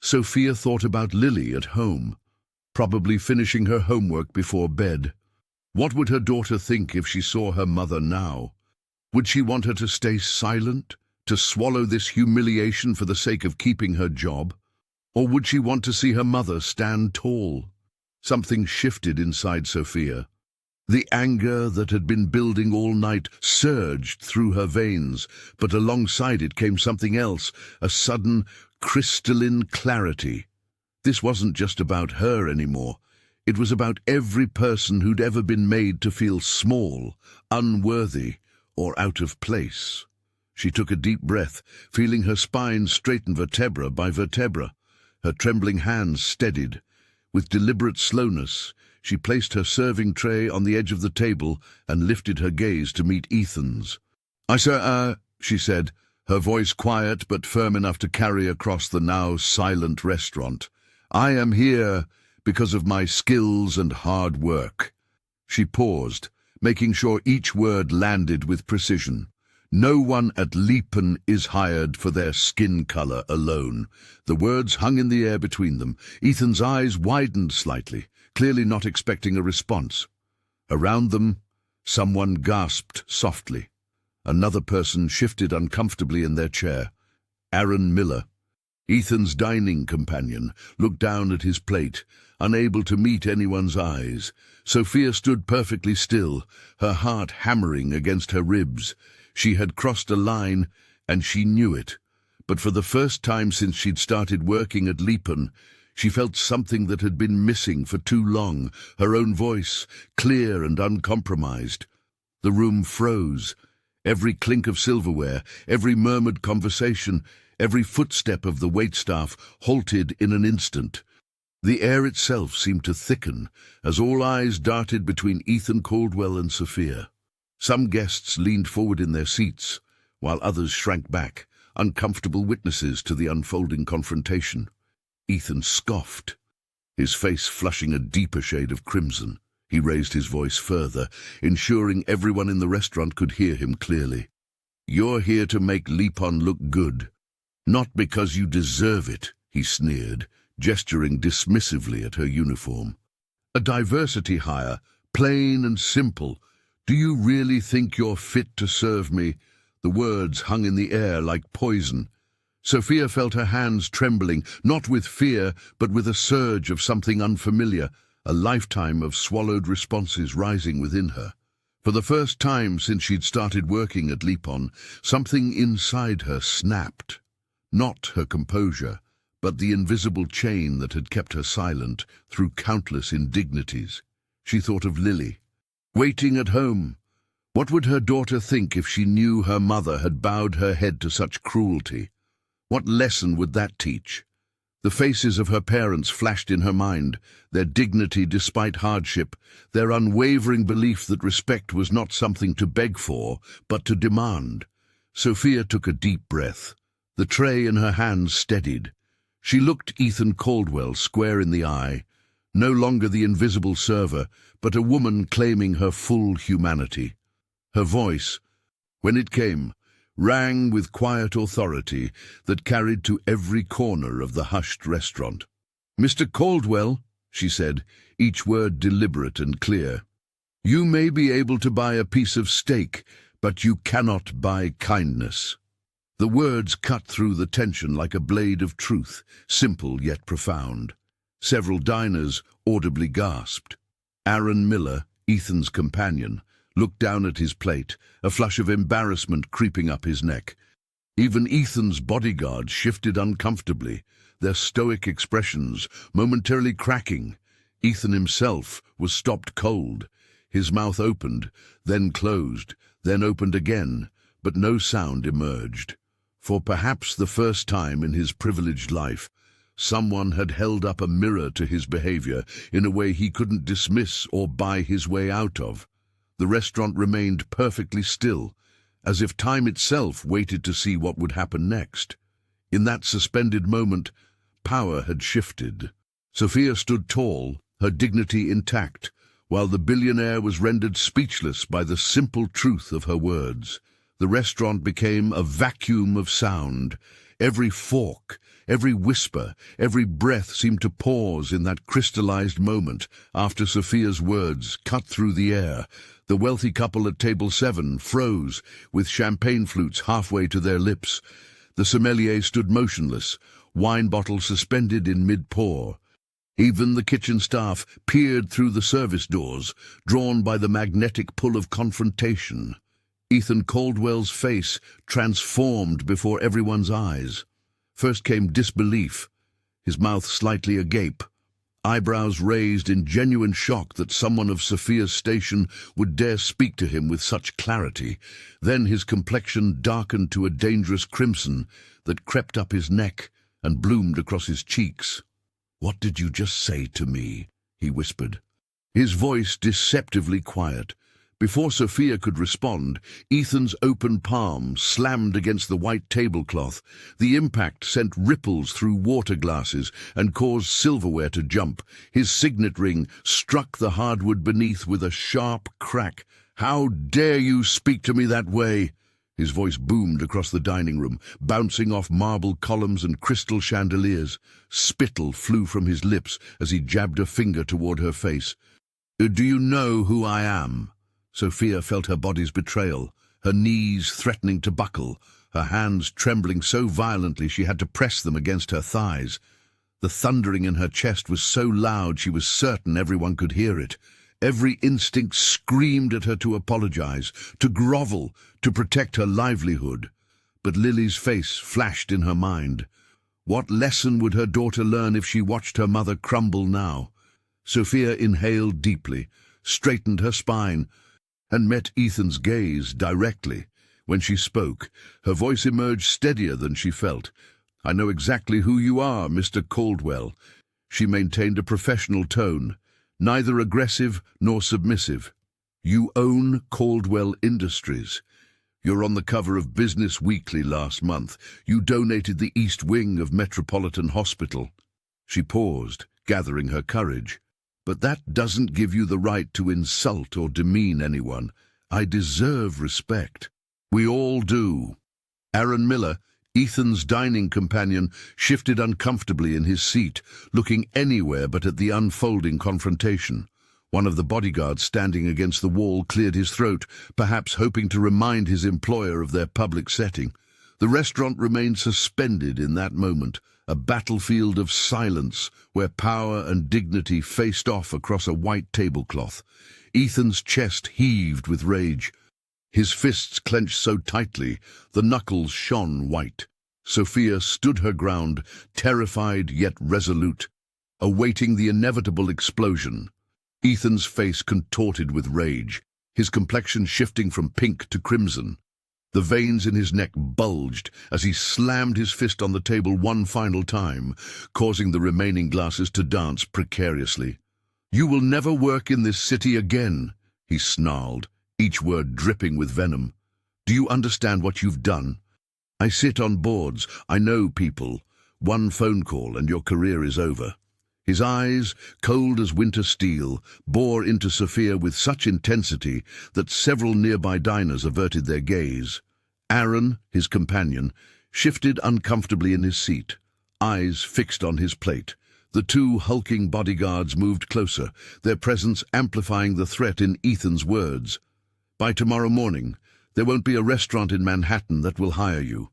[SPEAKER 1] Sophia thought about Lily at home, probably finishing her homework before bed. What would her daughter think if she saw her mother now? Would she want her to stay silent, to swallow this humiliation for the sake of keeping her job? Or would she want to see her mother stand tall? Something shifted inside Sophia. The anger that had been building all night surged through her veins, but alongside it came something else, a sudden, crystalline clarity. This wasn't just about her anymore. It was about every person who'd ever been made to feel small, unworthy, or out of place. She took a deep breath, feeling her spine straighten vertebra by vertebra. Her trembling hands steadied. With deliberate slowness, she placed her serving tray on the edge of the table and lifted her gaze to meet Ethan's. She said, her voice quiet but firm enough to carry across the now silent restaurant. I am here because of my skills and hard work. She paused, making sure each word landed with precision. No one at Lipan is hired for their skin color alone. The words hung in the air between them. Ethan's eyes widened slightly, clearly not expecting a response. Around them, someone gasped softly. Another person shifted uncomfortably in their chair. Aaron Miller, Ethan's dining companion, looked down at his plate, unable to meet anyone's eyes. Sophia stood perfectly still, her heart hammering against her ribs. She had crossed a line, and she knew it. But for the first time since she'd started working at Lipan, she felt something that had been missing for too long, her own voice, clear and uncompromised. The room froze. Every clink of silverware, every murmured conversation, every footstep of the waitstaff halted in an instant. The air itself seemed to thicken as all eyes darted between Ethan Caldwell and Sophia. Some guests leaned forward in their seats, while others shrank back, uncomfortable witnesses to the unfolding confrontation. Ethan scoffed, his face flushing a deeper shade of crimson. He raised his voice further, ensuring everyone in the restaurant could hear him clearly. You're here to make Lipan look good. Not because you deserve it, he sneered, gesturing dismissively at her uniform. A diversity hire, plain and simple. Do you really think you're fit to serve me? The words hung in the air like poison. Sophia felt her hands trembling, not with fear, but with a surge of something unfamiliar, a lifetime of swallowed responses rising within her. For the first time since she'd started working at Lipan, something inside her snapped. Not her composure, but the invisible chain that had kept her silent through countless indignities. She thought of Lily, waiting at home. What would her daughter think if she knew her mother had bowed her head to such cruelty? What lesson would that teach? The faces of her parents flashed in her mind, their dignity despite hardship, their unwavering belief that respect was not something to beg for, but to demand. Sophia took a deep breath. The tray in her hands steadied. She looked Ethan Caldwell square in the eye, no longer the invisible server, but a woman claiming her full humanity. Her voice, when it came, rang with quiet authority that carried to every corner of the hushed restaurant. "Mr. Caldwell," she said, each word deliberate and clear, "you may be able to buy a piece of steak, but you cannot buy kindness." The words cut through the tension like a blade of truth, simple yet profound. Several diners audibly gasped. Aaron Miller, Ethan's companion, looked down at his plate, a flush of embarrassment creeping up his neck. Even Ethan's bodyguards shifted uncomfortably, their stoic expressions momentarily cracking. Ethan himself was stopped cold. His mouth opened, then closed, then opened again, but no sound emerged. For perhaps the first time in his privileged life, someone had held up a mirror to his behavior in a way he couldn't dismiss or buy his way out of. The restaurant remained perfectly still, as if time itself waited to see what would happen next. In that suspended moment, power had shifted. Sophia stood tall, her dignity intact, while the billionaire was rendered speechless by the simple truth of her words. The restaurant became a vacuum of sound. Every fork, every whisper, every breath seemed to pause in that crystallized moment after Sophia's words cut through the air. The wealthy couple at table 7 froze, with champagne flutes halfway to their lips. The sommelier stood motionless, wine bottle suspended in mid-pour. Even the kitchen staff peered through the service doors, drawn by the magnetic pull of confrontation. Ethan Caldwell's face transformed before everyone's eyes. First came disbelief, his mouth slightly agape, eyebrows raised in genuine shock that someone of Sophia's station would dare speak to him with such clarity. Then his complexion darkened to a dangerous crimson that crept up his neck and bloomed across his cheeks. "What did you just say to me?" he whispered, his voice deceptively quiet. Before Sophia could respond, Ethan's open palm slammed against the white tablecloth. The impact sent ripples through water glasses and caused silverware to jump. His signet ring struck the hardwood beneath with a sharp crack. "How dare you speak to me that way?" His voice boomed across the dining room, bouncing off marble columns and crystal chandeliers. Spittle flew from his lips as he jabbed a finger toward her face. "Do you know who I am?" Sophia felt her body's betrayal, her knees threatening to buckle, her hands trembling so violently she had to press them against her thighs. The thundering in her chest was so loud she was certain everyone could hear it. Every instinct screamed at her to apologize, to grovel, to protect her livelihood. But Lily's face flashed in her mind. What lesson would her daughter learn if she watched her mother crumble now? Sophia inhaled deeply, straightened her spine, and met Ethan's gaze directly. When she spoke, her voice emerged steadier than she felt. "I know exactly who you are, Mr. Caldwell." She maintained a professional tone, neither aggressive nor submissive. "You own Caldwell Industries. You're on the cover of Business Weekly last month. You donated the East Wing of Metropolitan Hospital." She paused, gathering her courage. "But that doesn't give you the right to insult or demean anyone. I deserve respect." "We all do." Aaron Miller, Ethan's dining companion, shifted uncomfortably in his seat, looking anywhere but at the unfolding confrontation. One of the bodyguards standing against the wall cleared his throat, perhaps hoping to remind his employer of their public setting. The restaurant remained suspended in that moment, a battlefield of silence where power and dignity faced off across a white tablecloth. Ethan's chest heaved with rage. His fists clenched so tightly, the knuckles shone white. Sophia stood her ground, terrified yet resolute, awaiting the inevitable explosion. Ethan's face contorted with rage, his complexion shifting from pink to crimson. The veins in his neck bulged as he slammed his fist on the table one final time, causing the remaining glasses to dance precariously. "You will never work in this city again," he snarled, each word dripping with venom. "Do you understand what you've done? I sit on boards, I know people. One phone call and your career is over." His eyes, cold as winter steel, bore into Sophia with such intensity that several nearby diners averted their gaze. Aaron, his companion, shifted uncomfortably in his seat, eyes fixed on his plate. The two hulking bodyguards moved closer, their presence amplifying the threat in Ethan's words. "By tomorrow morning, there won't be a restaurant in Manhattan that will hire you.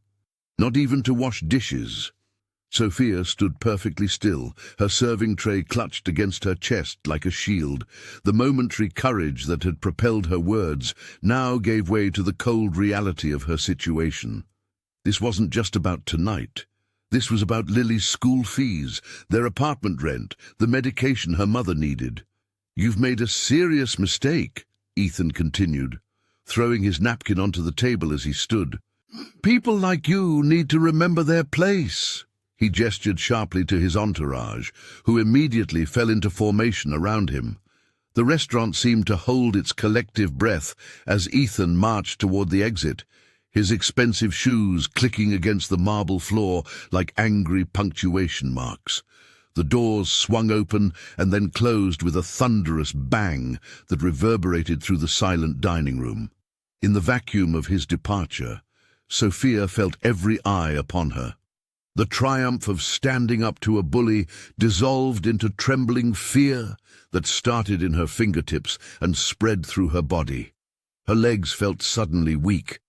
[SPEAKER 1] Not even to wash dishes." Sophia stood perfectly still, her serving tray clutched against her chest like a shield. The momentary courage that had propelled her words now gave way to the cold reality of her situation. This wasn't just about tonight. This was about Lily's school fees, their apartment rent, the medication her mother needed. "You've made a serious mistake," Ethan continued, throwing his napkin onto the table as he stood. "People like you need to remember their place." He gestured sharply to his entourage, who immediately fell into formation around him. The restaurant seemed to hold its collective breath as Ethan marched toward the exit, his expensive shoes clicking against the marble floor like angry punctuation marks. The doors swung open and then closed with a thunderous bang that reverberated through the silent dining room. In the vacuum of his departure, Sophia felt every eye upon her. The triumph of standing up to a bully dissolved into trembling fear that started in her fingertips and spread through her body. Her legs felt suddenly weak,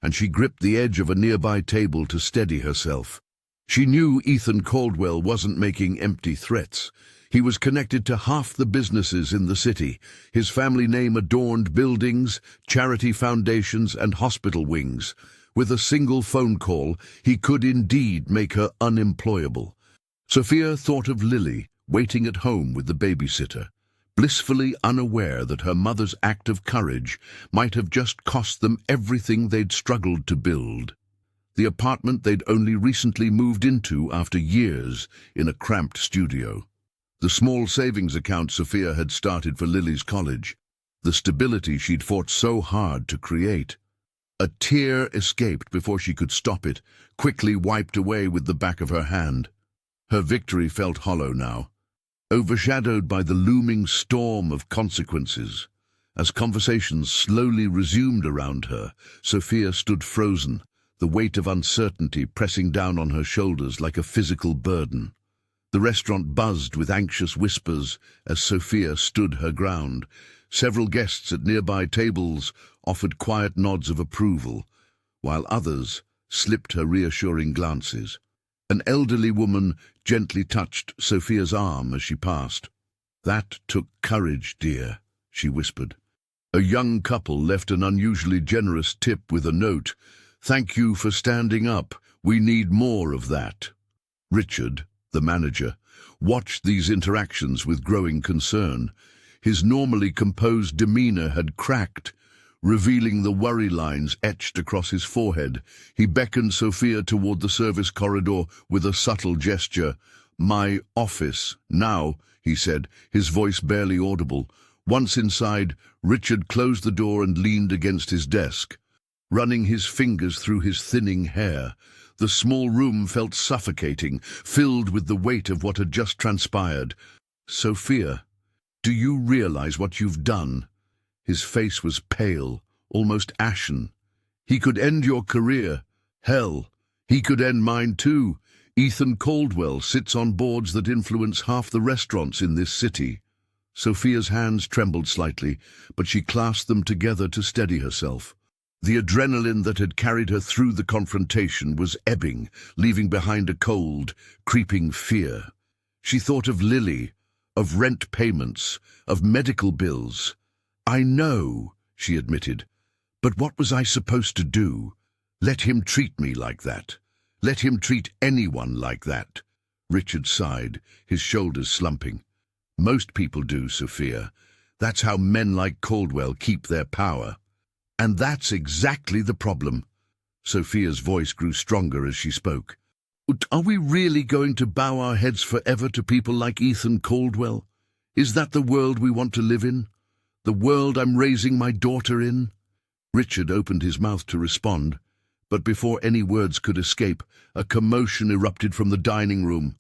[SPEAKER 1] and she gripped the edge of a nearby table to steady herself. She knew Ethan Caldwell wasn't making empty threats. He was connected to half the businesses in the city. His family name adorned buildings, charity foundations, and hospital wings. With a single phone call, he could indeed make her unemployable. Sophia thought of Lily, waiting at home with the babysitter, blissfully unaware that her mother's act of courage might have just cost them everything they'd struggled to build. The apartment they'd only recently moved into after years in a cramped studio. The small savings account Sophia had started for Lily's college. The stability she'd fought so hard to create. A tear escaped before she could stop it, quickly wiped away with the back of her hand. Her victory felt hollow now, overshadowed by the looming storm of consequences. As conversations slowly resumed around her, Sophia stood frozen, the weight of uncertainty pressing down on her shoulders like a physical burden. The restaurant buzzed with anxious whispers as Sophia stood her ground. Several guests at nearby tables offered quiet nods of approval, while others slipped her reassuring glances. An elderly woman gently touched Sophia's arm as she passed. "That took courage, dear," she whispered. A young couple left an unusually generous tip with a note. "Thank you for standing up. We need more of that." Richard, the manager, watched these interactions with growing concern. His normally composed demeanor had cracked, revealing the worry lines etched across his forehead. He beckoned Sophia toward the service corridor with a subtle gesture. "My office, now," he said, his voice barely audible. Once inside, Richard closed the door and leaned against his desk, running his fingers through his thinning hair. The small room felt suffocating, filled with the weight of what had just transpired. "Sophia, do you realize what you've done?" His face was pale, almost ashen. "He could end your career. Hell, he could end mine too. Ethan Caldwell sits on boards that influence half the restaurants in this city." Sophia's hands trembled slightly, but she clasped them together to steady herself. The adrenaline that had carried her through the confrontation was ebbing, leaving behind a cold, creeping fear. She thought of Lily, of rent payments, of medical bills. "I know," she admitted, "but what was I supposed to do? Let him treat me like that? Let him treat anyone like that?" Richard sighed, his shoulders slumping. "Most people do, Sophia. That's how men like Caldwell keep their power. And that's exactly the problem." Sophia's voice grew stronger as she spoke. "Are we really going to bow our heads forever to people like Ethan Caldwell? Is that the world we want to live in? The world I'm raising my daughter in?" Richard opened his mouth to respond, but before any words could escape, a commotion erupted from the dining room.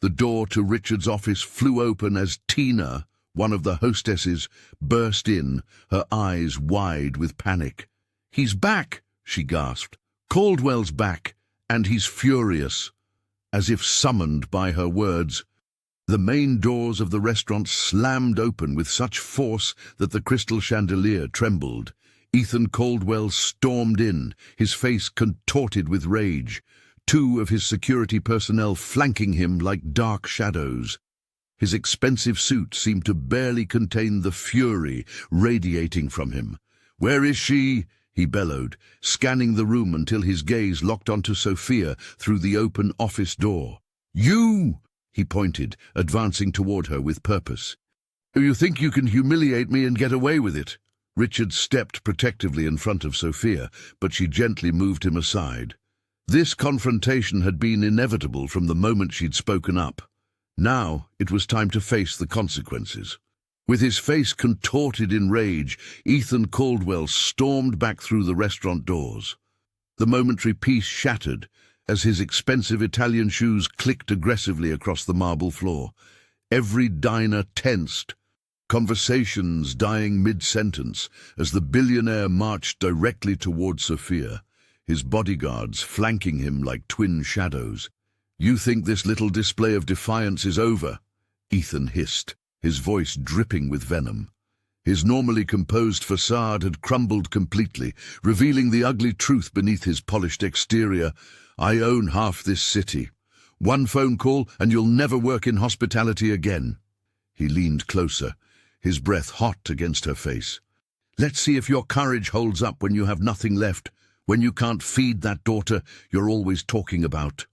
[SPEAKER 1] The door to Richard's office flew open as Tina, one of the hostesses, burst in, her eyes wide with panic. "He's back," she gasped. "Caldwell's back, and he's furious." As if summoned by her words, the main doors of the restaurant slammed open with such force that the crystal chandelier trembled. Ethan Caldwell stormed in, his face contorted with rage, two of his security personnel flanking him like dark shadows. His expensive suit seemed to barely contain the fury radiating from him. "Where is she?" he bellowed, scanning the room until his gaze locked onto Sophia through the open office door. "You!" he pointed, advancing toward her with purpose. "You think you can humiliate me and get away with it?" Richard stepped protectively in front of Sophia, but she gently moved him aside. This confrontation had been inevitable from the moment she'd spoken up. Now it was time to face the consequences. With his face contorted in rage, Ethan Caldwell stormed back through the restaurant doors. The momentary peace shattered as his expensive Italian shoes clicked aggressively across the marble floor. Every diner tensed, conversations dying mid-sentence as the billionaire marched directly toward Sophia, his bodyguards flanking him like twin shadows. "You think this little display of defiance is over?" Ethan hissed, his voice dripping with venom. His normally composed facade had crumbled completely, revealing the ugly truth beneath his polished exterior. "I own half this city. One phone call and you'll never work in hospitality again." He leaned closer, his breath hot against her face. "Let's see if your courage holds up when you have nothing left, when you can't feed that daughter you're always talking about."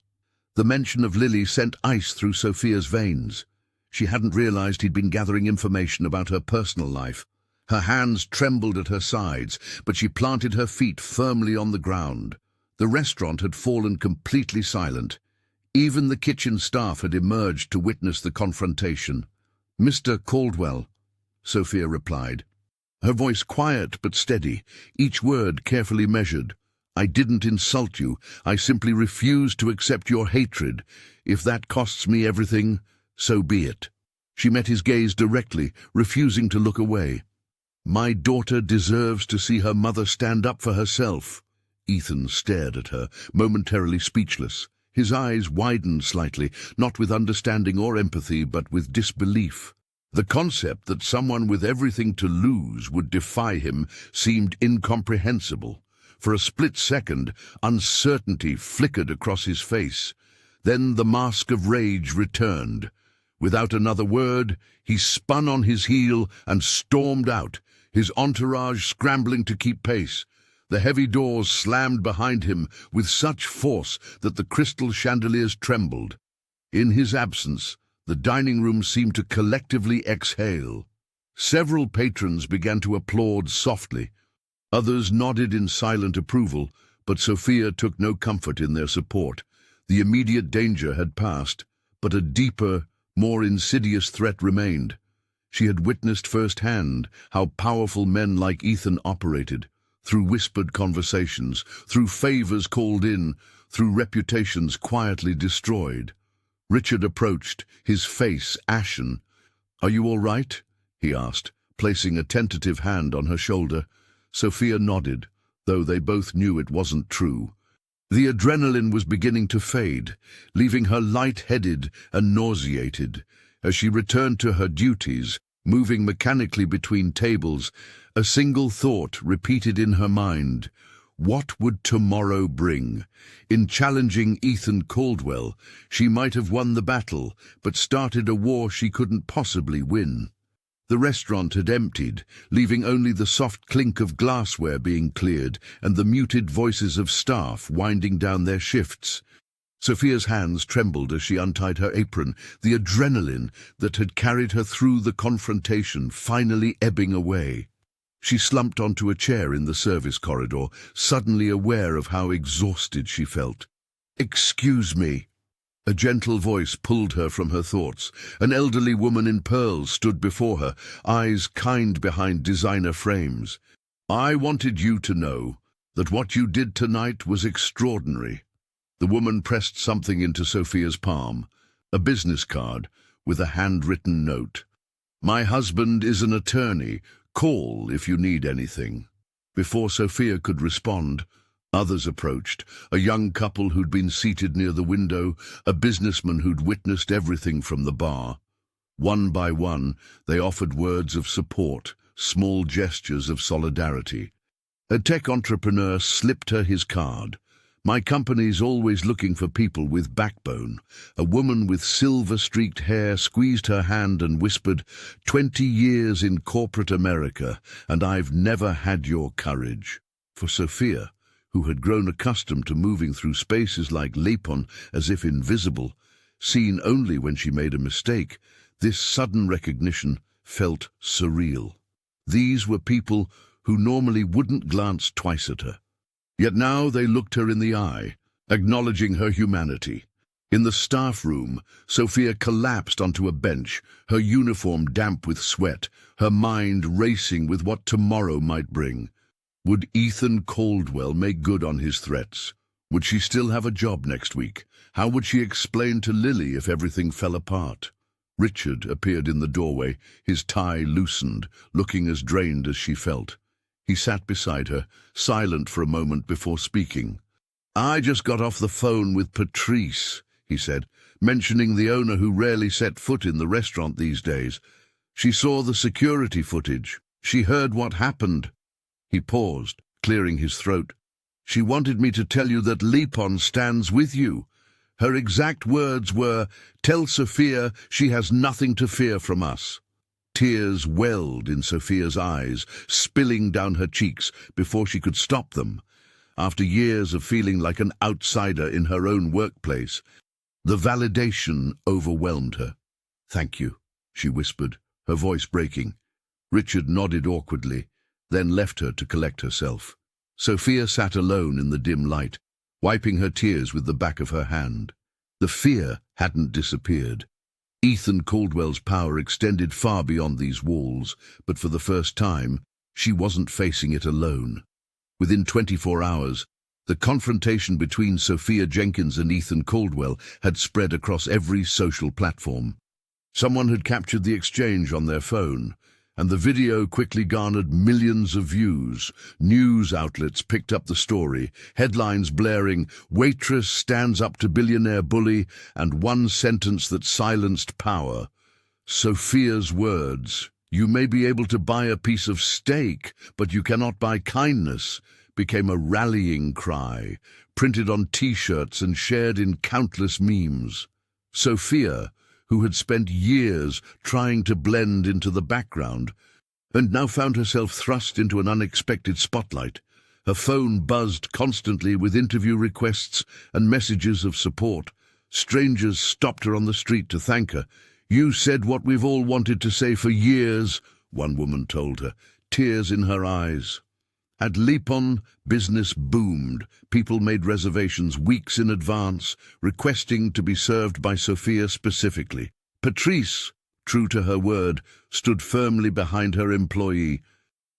[SPEAKER 1] The mention of Lily sent ice through Sophia's veins. She hadn't realized he'd been gathering information about her personal life. Her hands trembled at her sides, but she planted her feet firmly on the ground. The restaurant had fallen completely silent. Even the kitchen staff had emerged to witness the confrontation. "Mr. Caldwell," Sophia replied, her voice quiet but steady, each word carefully measured. "I didn't insult you. I simply refuse to accept your hatred. If that costs me everything, so be it." She met his gaze directly, refusing to look away. "My daughter deserves to see her mother stand up for herself." Ethan stared at her, momentarily speechless. His eyes widened slightly, not with understanding or empathy, but with disbelief. The concept that someone with everything to lose would defy him seemed incomprehensible. For a split second, uncertainty flickered across his face. Then the mask of rage returned. Without another word, he spun on his heel and stormed out, his entourage scrambling to keep pace. The heavy doors slammed behind him with such force that the crystal chandeliers trembled. In his absence, the dining room seemed to collectively exhale. Several patrons began to applaud softly. Others nodded in silent approval, but Sophia took no comfort in their support. The immediate danger had passed, but a deeper, more insidious threat remained. She had witnessed firsthand how powerful men like Ethan operated, through whispered conversations, through favors called in, through reputations quietly destroyed. Richard approached, his face ashen. "Are you all right?" he asked, placing a tentative hand on her shoulder. Sophia nodded, though they both knew it wasn't true. The adrenaline was beginning to fade, leaving her light-headed and nauseated. As she returned to her duties, moving mechanically between tables, a single thought repeated in her mind. What would tomorrow bring? In challenging Ethan Caldwell, she might have won the battle, but started a war she couldn't possibly win. The restaurant had emptied, leaving only the soft clink of glassware being cleared and the muted voices of staff winding down their shifts. Sophia's hands trembled as she untied her apron, the adrenaline that had carried her through the confrontation finally ebbing away. She slumped onto a chair in the service corridor, suddenly aware of how exhausted she felt. "Excuse me." A gentle voice pulled her from her thoughts. An elderly woman in pearls stood before her, eyes kind behind designer frames. "I wanted you to know that what you did tonight was extraordinary." The woman pressed something into Sophia's palm, a business card with a handwritten note. "My husband is an attorney. Call if you need anything." Before Sophia could respond, others approached, a young couple who'd been seated near the window, a businessman who'd witnessed everything from the bar. One by one, they offered words of support, small gestures of solidarity. A tech entrepreneur slipped her his card. "My company's always looking for people with backbone." A woman with silver-streaked hair squeezed her hand and whispered, "20 years in corporate America, and I've never had your courage." For Sophia, who had grown accustomed to moving through spaces like Lepon as if invisible, seen only when she made a mistake, this sudden recognition felt surreal. These were people who normally wouldn't glance twice at her. Yet now they looked her in the eye, acknowledging her humanity. In the staff room, Sophia collapsed onto a bench, her uniform damp with sweat, her mind racing with what tomorrow might bring. Would Ethan Caldwell make good on his threats? Would she still have a job next week? How would she explain to Lily if everything fell apart? Richard appeared in the doorway, his tie loosened, looking as drained as she felt. He sat beside her, silent for a moment before speaking. "I just got off the phone with Patrice," he said, mentioning the owner who rarely set foot in the restaurant these days. "She saw the security footage. She heard what happened." He paused, clearing his throat. "She wanted me to tell you that Lepon stands with you." Her exact words were, "Tell Sophia she has nothing to fear from us." Tears welled in Sophia's eyes, spilling down her cheeks before she could stop them. After years of feeling like an outsider in her own workplace, the validation overwhelmed her. "Thank you," she whispered, her voice breaking. Richard nodded awkwardly, then left her to collect herself. Sophia sat alone in the dim light, wiping her tears with the back of her hand. The fear hadn't disappeared. Ethan Caldwell's power extended far beyond these walls, but for the first time, she wasn't facing it alone. Within 24 hours, the confrontation between Sophia Jenkins and Ethan Caldwell had spread across every social platform. Someone had captured the exchange on their phone, and the video quickly garnered millions of views. News outlets picked up the story, headlines blaring, "Waitress stands up to billionaire bully," and one sentence that silenced power. Sophia's words, "You may be able to buy a piece of steak, but you cannot buy kindness," became a rallying cry, printed on T-shirts and shared in countless memes. Sophia, who had spent years trying to blend into the background, and now found herself thrust into an unexpected spotlight. Her phone buzzed constantly with interview requests and messages of support. Strangers stopped her on the street to thank her. "You said what we've all wanted to say for years," one woman told her, tears in her eyes. At Lipon, business boomed. People made reservations weeks in advance, requesting to be served by Sophia specifically. Patrice, true to her word, stood firmly behind her employee,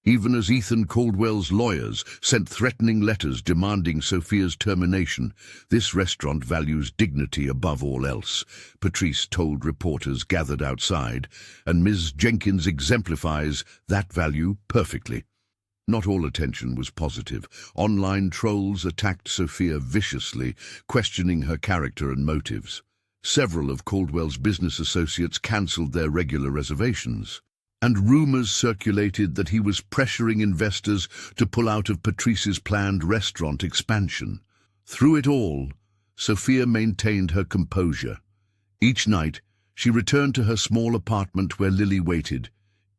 [SPEAKER 1] even as Ethan Caldwell's lawyers sent threatening letters demanding Sophia's termination. "This restaurant values dignity above all else," Patrice told reporters gathered outside, and Ms. Jenkins exemplifies that value perfectly. Not all attention was positive. Online trolls attacked Sophia viciously, questioning her character and motives. Several of Caldwell's business associates cancelled their regular reservations, and rumors circulated that he was pressuring investors to pull out of Patrice's planned restaurant expansion. Through it all, Sophia maintained her composure. Each night, she returned to her small apartment where Lily waited,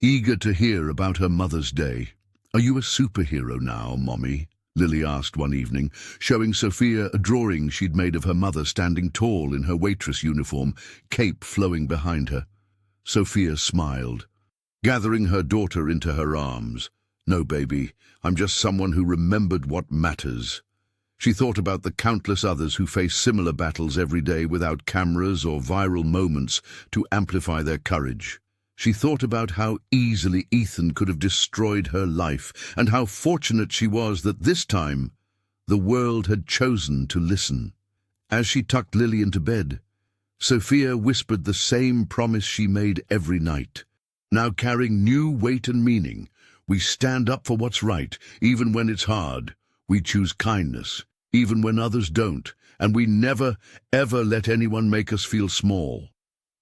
[SPEAKER 1] eager to hear about her Mother's Day. "Are you a superhero now, Mommy?" Lily asked one evening, showing Sophia a drawing she'd made of her mother standing tall in her waitress uniform, cape flowing behind her. Sophia smiled, gathering her daughter into her arms. "No, baby, I'm just someone who remembered what matters." She thought about the countless others who face similar battles every day without cameras or viral moments to amplify their courage. She thought about how easily Ethan could have destroyed her life, and how fortunate she was that this time the world had chosen to listen. As she tucked Lily into bed, Sophia whispered the same promise she made every night, now carrying new weight and meaning. "We stand up for what's right, even when it's hard. We choose kindness, even when others don't, and we never, ever let anyone make us feel small."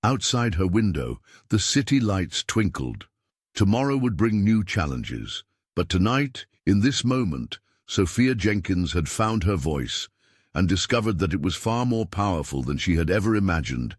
[SPEAKER 1] Outside her window, the city lights twinkled. Tomorrow would bring new challenges, but tonight, in this moment, Sophia Jenkins had found her voice and discovered that it was far more powerful than she had ever imagined.